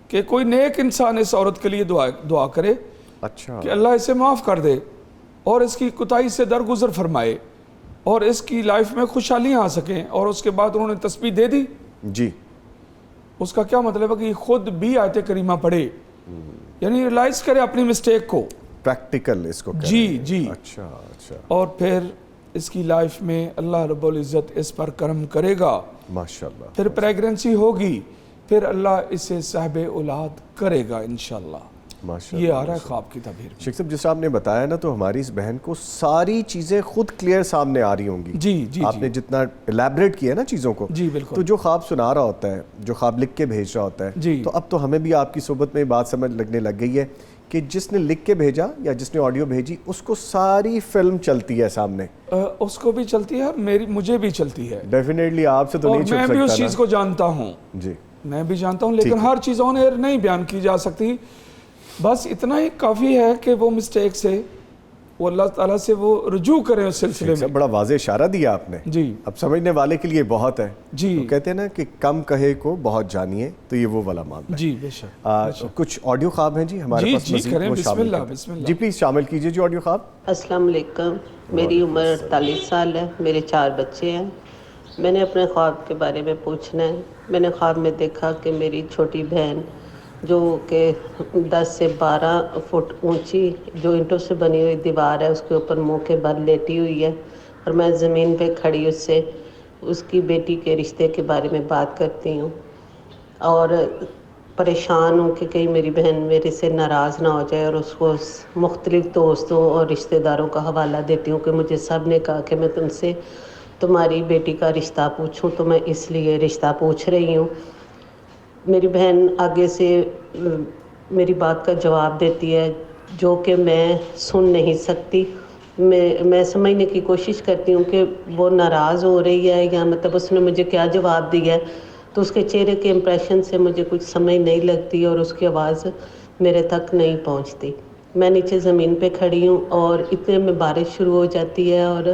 کہ کوئی نیک انسان اس عورت کے لیے دعا کرے اچھا. کہ اللہ اسے معاف کر دے اور اس کی کوتاہی سے درگزر فرمائے اور اس کی لائف میں خوشحالیاں آ سکیں. اور اس کے بعد انہوں نے تسبیح دے دی. جی. اس کا کیا مطلب ہے کہ خود بھی آیت کریمہ پڑھے, یعنی ریلائز کرے اپنی مسٹیک کو, پریکٹیکل اس کو کریں. جی جی. اچھا اچھا. اور پھر اس کی لائف میں اللہ رب العزت اس پر کرم کرے گا, ماشاءاللہ. پھر پریگننسی ہوگی, پھر اللہ اسے صاحب اولاد کرے گا انشاءاللہ. ماشاءاللہ. یہ آ رہا ہے خواب کی تعبیر میں. شیخ صاحب جس آپ نے بتایا نا, تو ہماری اس بہن کو ساری چیزیں خود کلیئر سامنے آ رہی ہوں گی. جی جی. آپ نے جتنا الیبریٹ کیا نا چیزوں کو, جی بالکل. تو جو خواب سنا رہا ہوتا ہے, جو خواب لکھ کے بھیج رہا ہوتا ہے, جی. تو اب تو ہمیں بھی آپ کی صحبت میں بات سمجھ لگنے لگ گئی ہے کہ جس نے لکھ کے بھیجا یا جس نے آڈیو بھیجی, اس کو ساری فلم چلتی ہے سامنے. اس کو بھی چلتی ہے اور مجھے بھی چلتی ہے. ڈیفینیٹلی آپ سے تو نہیں چھپ اور سکتا. میں بھی اس چیز کو جانتا ہوں. جی. میں بھی جانتا ہوں, لیکن ہر چیز آن ایئر نہیں بیان کی جا سکتی. بس اتنا ہی کافی ہے کہ وہ مسٹیک سے وہ اللہ تعالیٰ سے وہ رجوع کریں اس سلسلے میں. بڑا واضح اشارہ دیا آپ نے. جی. اب سمجھنے والے کے لیے بہت ہے. جی. تو کہتے ہیں نا کہ کم کہے کو بہت جانیے, تو یہ وہ والا معاملہ ہے. جی بے شک. کچھ آڈیو خواب ہیں جی ہمارے پاس مزید, کریں. وہ بسم شامل اللہ کریں. بسم اللہ. جی پلیز شامل کیجئے جی آڈیو خواب. السلام علیکم. میری عمر 48 سال ہے, میرے 4 بچے ہیں. میں نے اپنے خواب کے بارے میں پوچھنا ہے. میں نے خواب میں دیکھا کہ میری چھوٹی بہن جو کہ 10 سے 12 فٹ اونچی جو اینٹوں سے بنی ہوئی دیوار ہے اس کے اوپر منہ کے بل لیٹی ہوئی ہے, اور میں زمین پہ کھڑی اس سے اس کی بیٹی کے رشتے کے بارے میں بات کرتی ہوں, اور پریشان ہوں کہ کہیں میری بہن میرے سے ناراض نہ ہو جائے, اور اس کو مختلف دوستوں اور رشتہ داروں کا حوالہ دیتی ہوں کہ مجھے سب نے کہا کہ میں تم سے تمہاری بیٹی کا رشتہ پوچھوں, تو میں اس لیے رشتہ پوچھ رہی ہوں. میری بہن آگے سے میری بات کا جواب دیتی ہے جو کہ میں سن نہیں سکتی. میں سمجھنے کی کوشش کرتی ہوں کہ وہ ناراض ہو رہی ہے یا مطلب اس نے مجھے کیا جواب دیا ہے, تو اس کے چہرے کے امپریشن سے مجھے کچھ سمجھ نہیں لگتی اور اس کی آواز میرے تک نہیں پہنچتی. میں نیچے زمین پہ کھڑی ہوں اور اتنے میں بارش شروع ہو جاتی ہے, اور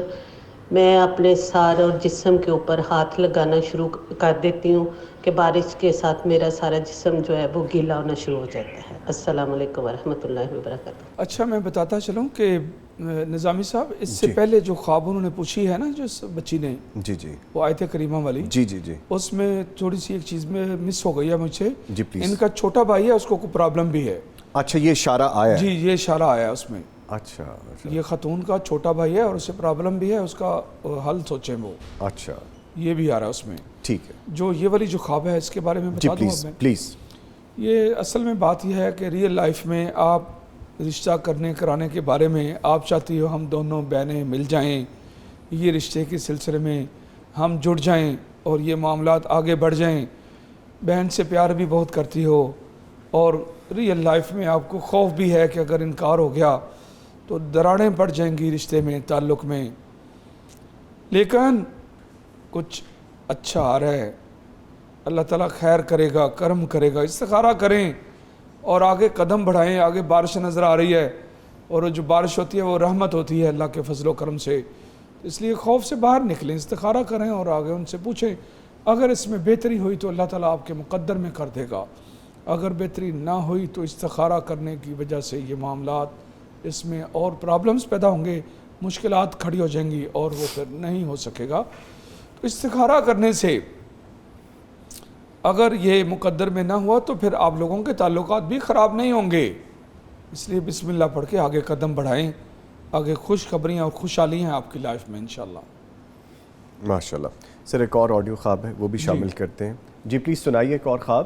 میں اپنے سار اور جسم کے اوپر ہاتھ لگانا شروع کر دیتی ہوں کہ بارش کے ساتھ میرا سارا جسم جو ہے وہ گیلا ہونا شروع ہو جاتا ہے. السلام علیکم ورحمۃ اللہ وبرکاتہ. اچھا میں بتاتا چلوں کہ نظامی صاحب اس سے پہلے جو خواب انہوں نے پوچھی ہے نا جس بچی نے, جی جی, وہ آیت کریمہ والی, جی جی جی, اس میں تھوڑی سی ایک چیز میں مس ہو گئی ہے مجھے. جی پلیز. ان کا چھوٹا بھائی ہے, اس کو کوئی پرابلم بھی ہے. اچھا یہ اشارہ آیا ہے. جی یہ اشارہ آیا ہے اس میں. اچھا. یہ خاتون کا چھوٹا بھائی ہے اور اسے پرابلم بھی ہے, اس کا حل سوچیں وہ. اچھا یہ بھی آ رہا ہے اس میں. ٹھیک ہے. جو یہ والی جو خواب ہے اس کے بارے میں جی بتا دوں پلیز پلیز. یہ اصل میں بات یہ ہے کہ ریئل لائف میں آپ رشتہ کرانے کے بارے میں آپ چاہتی ہو ہم دونوں بہنیں مل جائیں، یہ رشتے کے سلسلے میں ہم جڑ جائیں اور یہ معاملات آگے بڑھ جائیں، بہن سے پیار بھی بہت کرتی ہو، اور ریئل لائف میں آپ کو خوف بھی ہے کہ اگر انکار ہو گیا تو دراڑیں پڑ جائیں گی رشتے میں، تعلق میں، لیکن کچھ اچھا آ رہا ہے، اللہ تعالیٰ خیر کرے گا، کرم کرے گا، استخارہ کریں اور آگے قدم بڑھائیں، آگے بارش نظر آ رہی ہے اور جو بارش ہوتی ہے وہ رحمت ہوتی ہے اللہ کے فضل و کرم سے، اس لیے خوف سے باہر نکلیں، استخارہ کریں اور آگے ان سے پوچھیں، اگر اس میں بہتری ہوئی تو اللہ تعالیٰ آپ کے مقدر میں کر دے گا، اگر بہتری نہ ہوئی تو استخارہ کرنے کی وجہ سے یہ معاملات اس میں اور پرابلمز پیدا ہوں گے، مشکلات کھڑی ہو جائیں گی اور وہ پھر نہیں ہو سکے گا۔ تو استخارہ کرنے سے اگر یہ مقدر میں نہ ہوا تو پھر آپ لوگوں کے تعلقات بھی خراب نہیں ہوں گے، اس لیے بسم اللہ پڑھ کے آگے قدم بڑھائیں، آگے خوشخبریاں اور خوشحالی ہیں آپ کی لائف میں انشاءاللہ۔ ماشاءاللہ سر، ایک اور آڈیو خواب ہے وہ بھی شامل کرتے ہیں جی، پلیز سنائیے ایک اور خواب۔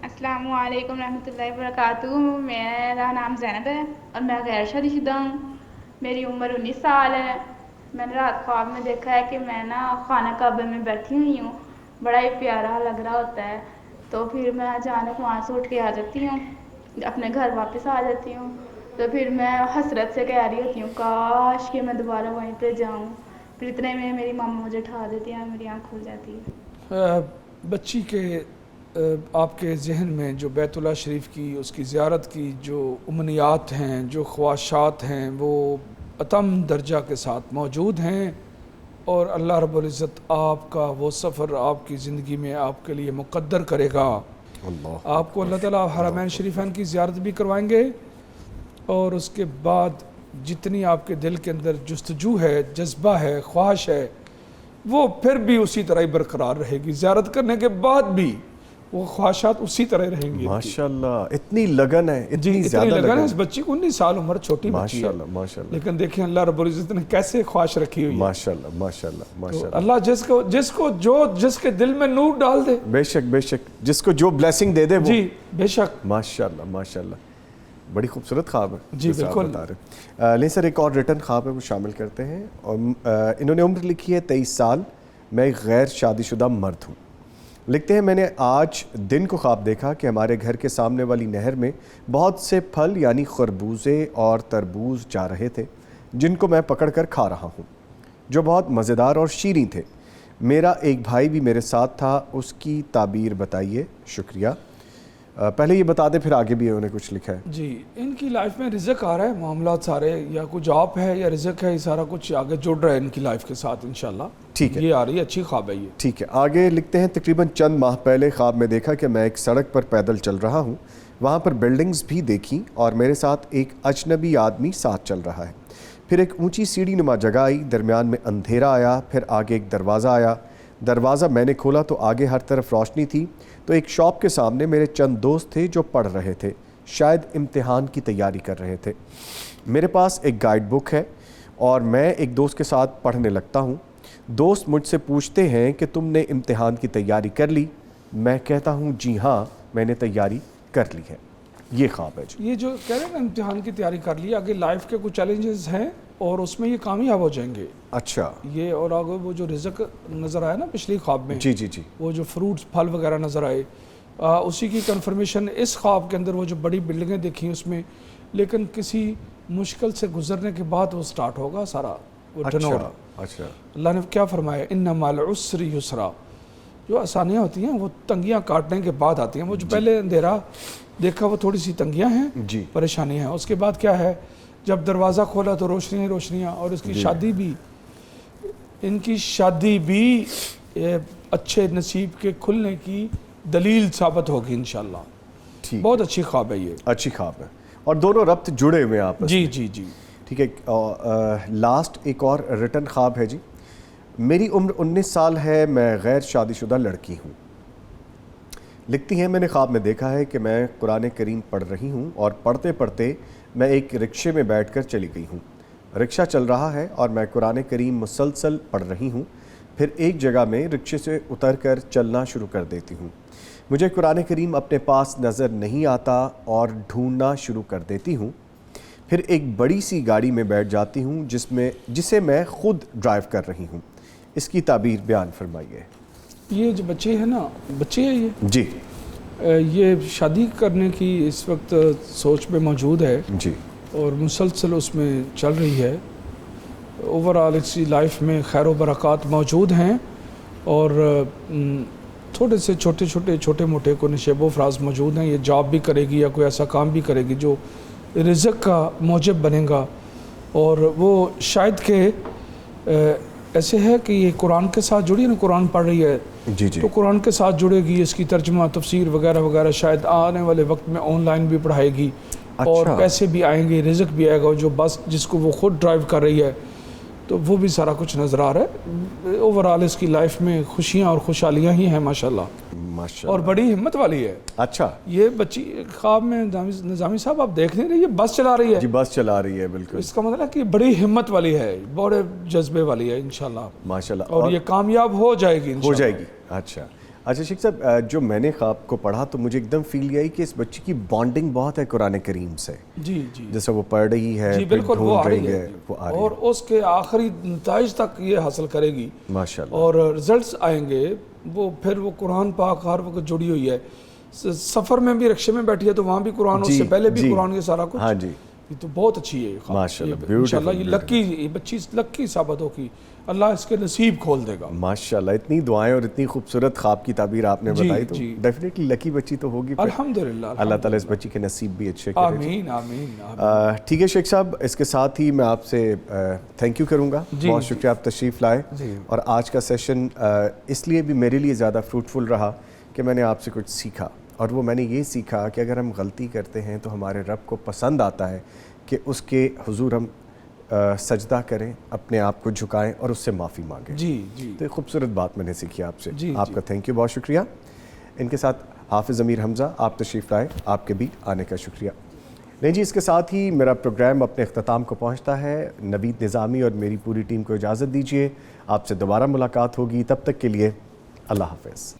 السلام علیکم رحمۃ اللہ وبرکاتہ، میرا نام زینب ہے اور میں غیر شادی شدہ ہوں، میری عمر 19 سال ہے۔ میں نے رات خواب میں دیکھا ہے کہ میں خانہ کعبہ میں بیٹھی ہوئی ہوں، بڑا ہی پیارا لگ رہا ہوتا ہے، تو پھر میں اچانک وہاں سے اٹھ کے آ جاتی ہوں، اپنے گھر واپس آ جاتی ہوں، تو پھر میں حسرت سے کہہ رہی ہوتی ہوں کاش کہ میں دوبارہ وہیں پہ جاؤں، پھر اتنے میں میری ماما مجھے اٹھا دیتی ہیں، میری آنکھ کھل جاتی ہے۔ بچی کے آپ کے ذہن میں جو بیت اللہ شریف کی اس کی زیارت کی جو امنیات ہیں، جو خواہشات ہیں، وہ اتم درجہ کے ساتھ موجود ہیں، اور اللہ رب العزت آپ کا وہ سفر آپ کی زندگی میں آپ کے لیے مقدر کرے گا۔ آپ کو اللہ تعالیٰ حرمین شریفین کی زیارت بھی کروائیں گے، اور اس کے بعد جتنی آپ کے دل کے اندر جستجو ہے، جذبہ ہے، خواہش ہے، وہ پھر بھی اسی طرح ہی برقرار رہے گی، زیارت کرنے کے بعد بھی وہ خواہشات اسی طرح رہیں گی۔ ماشاءاللہ اتنی لگن ہے، اتنی زیادہ لگن ہے، اس بچی کو 19 سال عمر، چھوٹی بچی ہے، ماشاءاللہ، لیکن دیکھیں اللہ رب العزت نے کیسے خواہش رکھی ہوئی ہے۔ ماشاءاللہ ماشاءاللہ ماشاءاللہ، اللہ جس کے دل میں نور ڈال دے، بے شک بے شک، جس کو جو بلیسنگ دے دے وہ، جی بے شک، ماشاءاللہ ماشاءاللہ، بڑی خوبصورت خواب ہے جی جیسے آپ بالکل۔ بتا رہے ہیں۔ لیں سر، ایک اور ریٹن خواب ہے وہ شامل کرتے ہیں، اور انہوں نے عمر لکھی ہے 23 سال، میں ایک غیر شادی شدہ مرد ہوں۔ لکھتے ہیں میں نے آج دن کو خواب دیکھا کہ ہمارے گھر کے سامنے والی نہر میں بہت سے پھل یعنی خربوزے اور تربوز جا رہے تھے، جن کو میں پکڑ کر کھا رہا ہوں، جو بہت مزیدار اور شیریں تھے۔ میرا ایک بھائی بھی میرے ساتھ تھا، اس کی تعبیر بتائیے، شکریہ۔ پہلے یہ بتا دیں پھر آگے بھی انہوں نے کچھ لکھا ہے۔ جی، ان کی لائف میں رزق آ رہا ہے، معاملات سارے یا کچھ جاب ہے یا رزق ہے، یہ سارا کچھ آگے جڑ رہا ہے ان کی لائف کے ساتھ انشاءاللہ۔ ٹھیک ہے، یہ آ رہی ہے، اچھی خواب ہے یہ۔ ٹھیک ہے، آگے لکھتے ہیں تقریباً چند ماہ پہلے خواب میں دیکھا کہ میں ایک سڑک پر پیدل چل رہا ہوں، وہاں پر بلڈنگز بھی دیکھیں اور میرے ساتھ ایک اجنبی آدمی ساتھ چل رہا ہے۔ پھر ایک اونچی سیڑھی نما جگہ آئی، درمیان میں اندھیرا آیا، پھر آگے ایک دروازہ آیا، دروازہ میں نے کھولا تو آگے ہر طرف روشنی تھی، تو ایک شاپ کے سامنے میرے چند دوست تھے جو پڑھ رہے تھے، شاید امتحان کی تیاری کر رہے تھے۔ میرے پاس ایک گائیڈ بک ہے اور میں ایک دوست کے ساتھ پڑھنے لگتا ہوں۔ دوست مجھ سے پوچھتے ہیں کہ تم نے امتحان کی تیاری کر لی؟ میں کہتا ہوں جی ہاں، میں نے تیاری کر لی ہے۔ یہ خواب ہے جی۔ یہ جو کہہ رہے ہیں نا امتحان کی تیاری کر لی، آگے لائف کے کچھ چیلنجز ہیں اور اس میں یہ کامیاب ہو جائیں گے۔ اچھا، یہ اور آگے وہ جو رزق نظر آیا نا پچھلی خواب میں، جی جی جی، وہ جو فروٹس پھل وغیرہ نظر آئے، اسی کی کنفرمیشن اس خواب کے اندر وہ جو بڑی بلڈنگیں دیکھی اس میں، لیکن کسی مشکل سے گزرنے کے بعد وہ سٹارٹ ہوگا سارا وہ ٹرن۔ اچھا، اللہ نے کیا فرمایا، ان مع العسر یسرا، جو آسانیاں ہوتی ہیں وہ تنگیاں کاٹنے کے بعد آتی ہیں۔ وہ جو پہلے اندھیرا دیکھا وہ تھوڑی سی تنگیاں ہیں، جی، پریشانیاں ہیں، اس کے بعد کیا ہے، جب دروازہ کھولا تو روشنیاں روشنیاں، اور اس کی شادی بھی، ان کی شادی بھی اچھے نصیب کے کھلنے کی دلیل ثابت ہوگی انشاءاللہ۔ ٹھیک، بہت اچھی خواب ہے یہ، اچھی خواب ہے، اور دونوں ربط جڑے ہوئے ہیں آپس جی میں۔ جی جی۔ ٹھیک ہے، لاسٹ ایک اور ریٹن خواب ہے جی۔ میری عمر 19 سال ہے، میں غیر شادی شدہ لڑکی ہوں۔ لکھتی ہیں میں نے خواب میں دیکھا ہے کہ میں قرآن کریم پڑھ رہی ہوں اور پڑھتے پڑھتے میں ایک رکشے میں بیٹھ کر چلی گئی ہوں۔ رکشہ چل رہا ہے اور میں قرآن کریم مسلسل پڑھ رہی ہوں، پھر ایک جگہ میں رکشے سے اتر کر چلنا شروع کر دیتی ہوں۔ مجھے قرآن کریم اپنے پاس نظر نہیں آتا اور ڈھونڈنا شروع کر دیتی ہوں، پھر ایک بڑی سی گاڑی میں بیٹھ جاتی ہوں جسے میں خود ڈرائیو کر رہی ہوں۔ اس کی تعبیر بیان فرمائیے۔ یہ جو بچے ہیں نا، بچے ہیں جی یہ شادی کرنے کی اس وقت سوچ میں موجود ہے جی اور مسلسل اس میں چل رہی ہے۔ اوورآل اس کی لائف میں خیر و برکات موجود ہیں اور تھوڑے سے چھوٹے موٹے کو نشیب و فراز موجود ہیں۔ یہ جاب بھی کرے گی یا کوئی ایسا کام بھی کرے گی جو رزق کا موجب بنے گا، اور وہ شاید کہ ایسے ہے کہ یہ قرآن کے ساتھ جڑی ہے نا، قرآن پڑھ رہی ہے جی جی تو قرآن کے ساتھ جڑے گی، اس کی ترجمہ تفسیر وغیرہ وغیرہ شاید آنے والے وقت میں آن لائن بھی پڑھائے گی اور پیسے بھی آئیں گے، رزق بھی آئے گا۔ جو بس جس کو وہ خود ڈرائیو کر رہی ہے تو وہ بھی سارا کچھ نظر آ رہا ہے۔ اوورآل اس کی لائف میں خوشیاں اور خوشحالیاں ہی ہیں ماشاءاللہ، اور بڑی ہمت والی ہے۔ اچھا، یہ بچی خواب میں نظامی صاحب آپ دیکھ نہیں رہی ہے، بس چلا رہی ہے۔ جی بس چلا رہی ہے، بالکل۔ اس کا مطلب ہے کہ بڑی ہمت والی ہے، بڑے جذبے والی ہے انشاءاللہ، ماشاءاللہ، اور یہ کامیاب ہو جائے گی انشاءاللہ۔ ہو جائے گی۔ اچھا شیخ صاحب، جو میں نے خواب کو پڑھا تو مجھے ایک دم فیل یہ آئی کہ اس بچی کی بانڈنگ بہت ہے قرآن کریم سے۔ جی جی جیسے وہ پڑھ رہی ہے، جی بالکل، وہ آ رہی ہے وہ آ رہی اور اس کے آخری نتائج تک یہ حاصل کرے گی ماشاءاللہ، اور رزلٹس آئیں گے۔ وہ پھر وہ قرآن پاک ہر وقت جڑی ہوئی ہے، سفر میں بھی رکشے میں بیٹھی ہے تو وہاں بھی قرآن، اس سے پہلے بھی قرآن، یہ سارا کچھ۔ ہاں جی، یہ تو بہت اچھی ہے ماشاءاللہ، انشاءاللہ یہ لکی، یہ بچی لکی ثابت ہوگی، اللہ اس کے نصیب کھول دے گا ماشاءاللہ۔ اتنی دعائیں اور اتنی خوبصورت خواب کی تعبیر آپ نے بتائی تو ڈیفینیٹلی لکی بچی تو ہوگی۔ الحمدللہ، اللہ تعالیٰ اس بچی کے نصیب بھی اچھے کرے۔ آمین آمین۔ ٹھیک ہے شیخ صاحب، اس کے ساتھ ہی میں آپ سے تھینک یو کروں گا، بہت شکریہ آپ تشریف لائے، اور آج کا سیشن اس لیے بھی میرے لیے زیادہ فروٹفل رہا کہ میں نے آپ سے کچھ سیکھا، اور وہ میں نے یہ سیکھا کہ اگر ہم غلطی کرتے ہیں تو ہمارے رب کو پسند آتا ہے کہ اس کے حضور ہم سجدہ کریں، اپنے آپ کو جھکائیں اور اس سے معافی مانگیں۔ جی جی، تو ایک خوبصورت بات میں نے سیکھی آپ سے، جی آپ کا تھینک یو، بہت شکریہ۔ ان کے ساتھ حافظ امیر حمزہ، آپ تشریف لائے، آپ کے بھی آنے کا شکریہ۔ نہیں جی، اس کے ساتھ ہی میرا پروگرام اپنے اختتام کو پہنچتا ہے۔ نوید نظامی اور میری پوری ٹیم کو اجازت دیجیے، آپ سے دوبارہ ملاقات ہوگی، تب تک کے لیے اللہ حافظ۔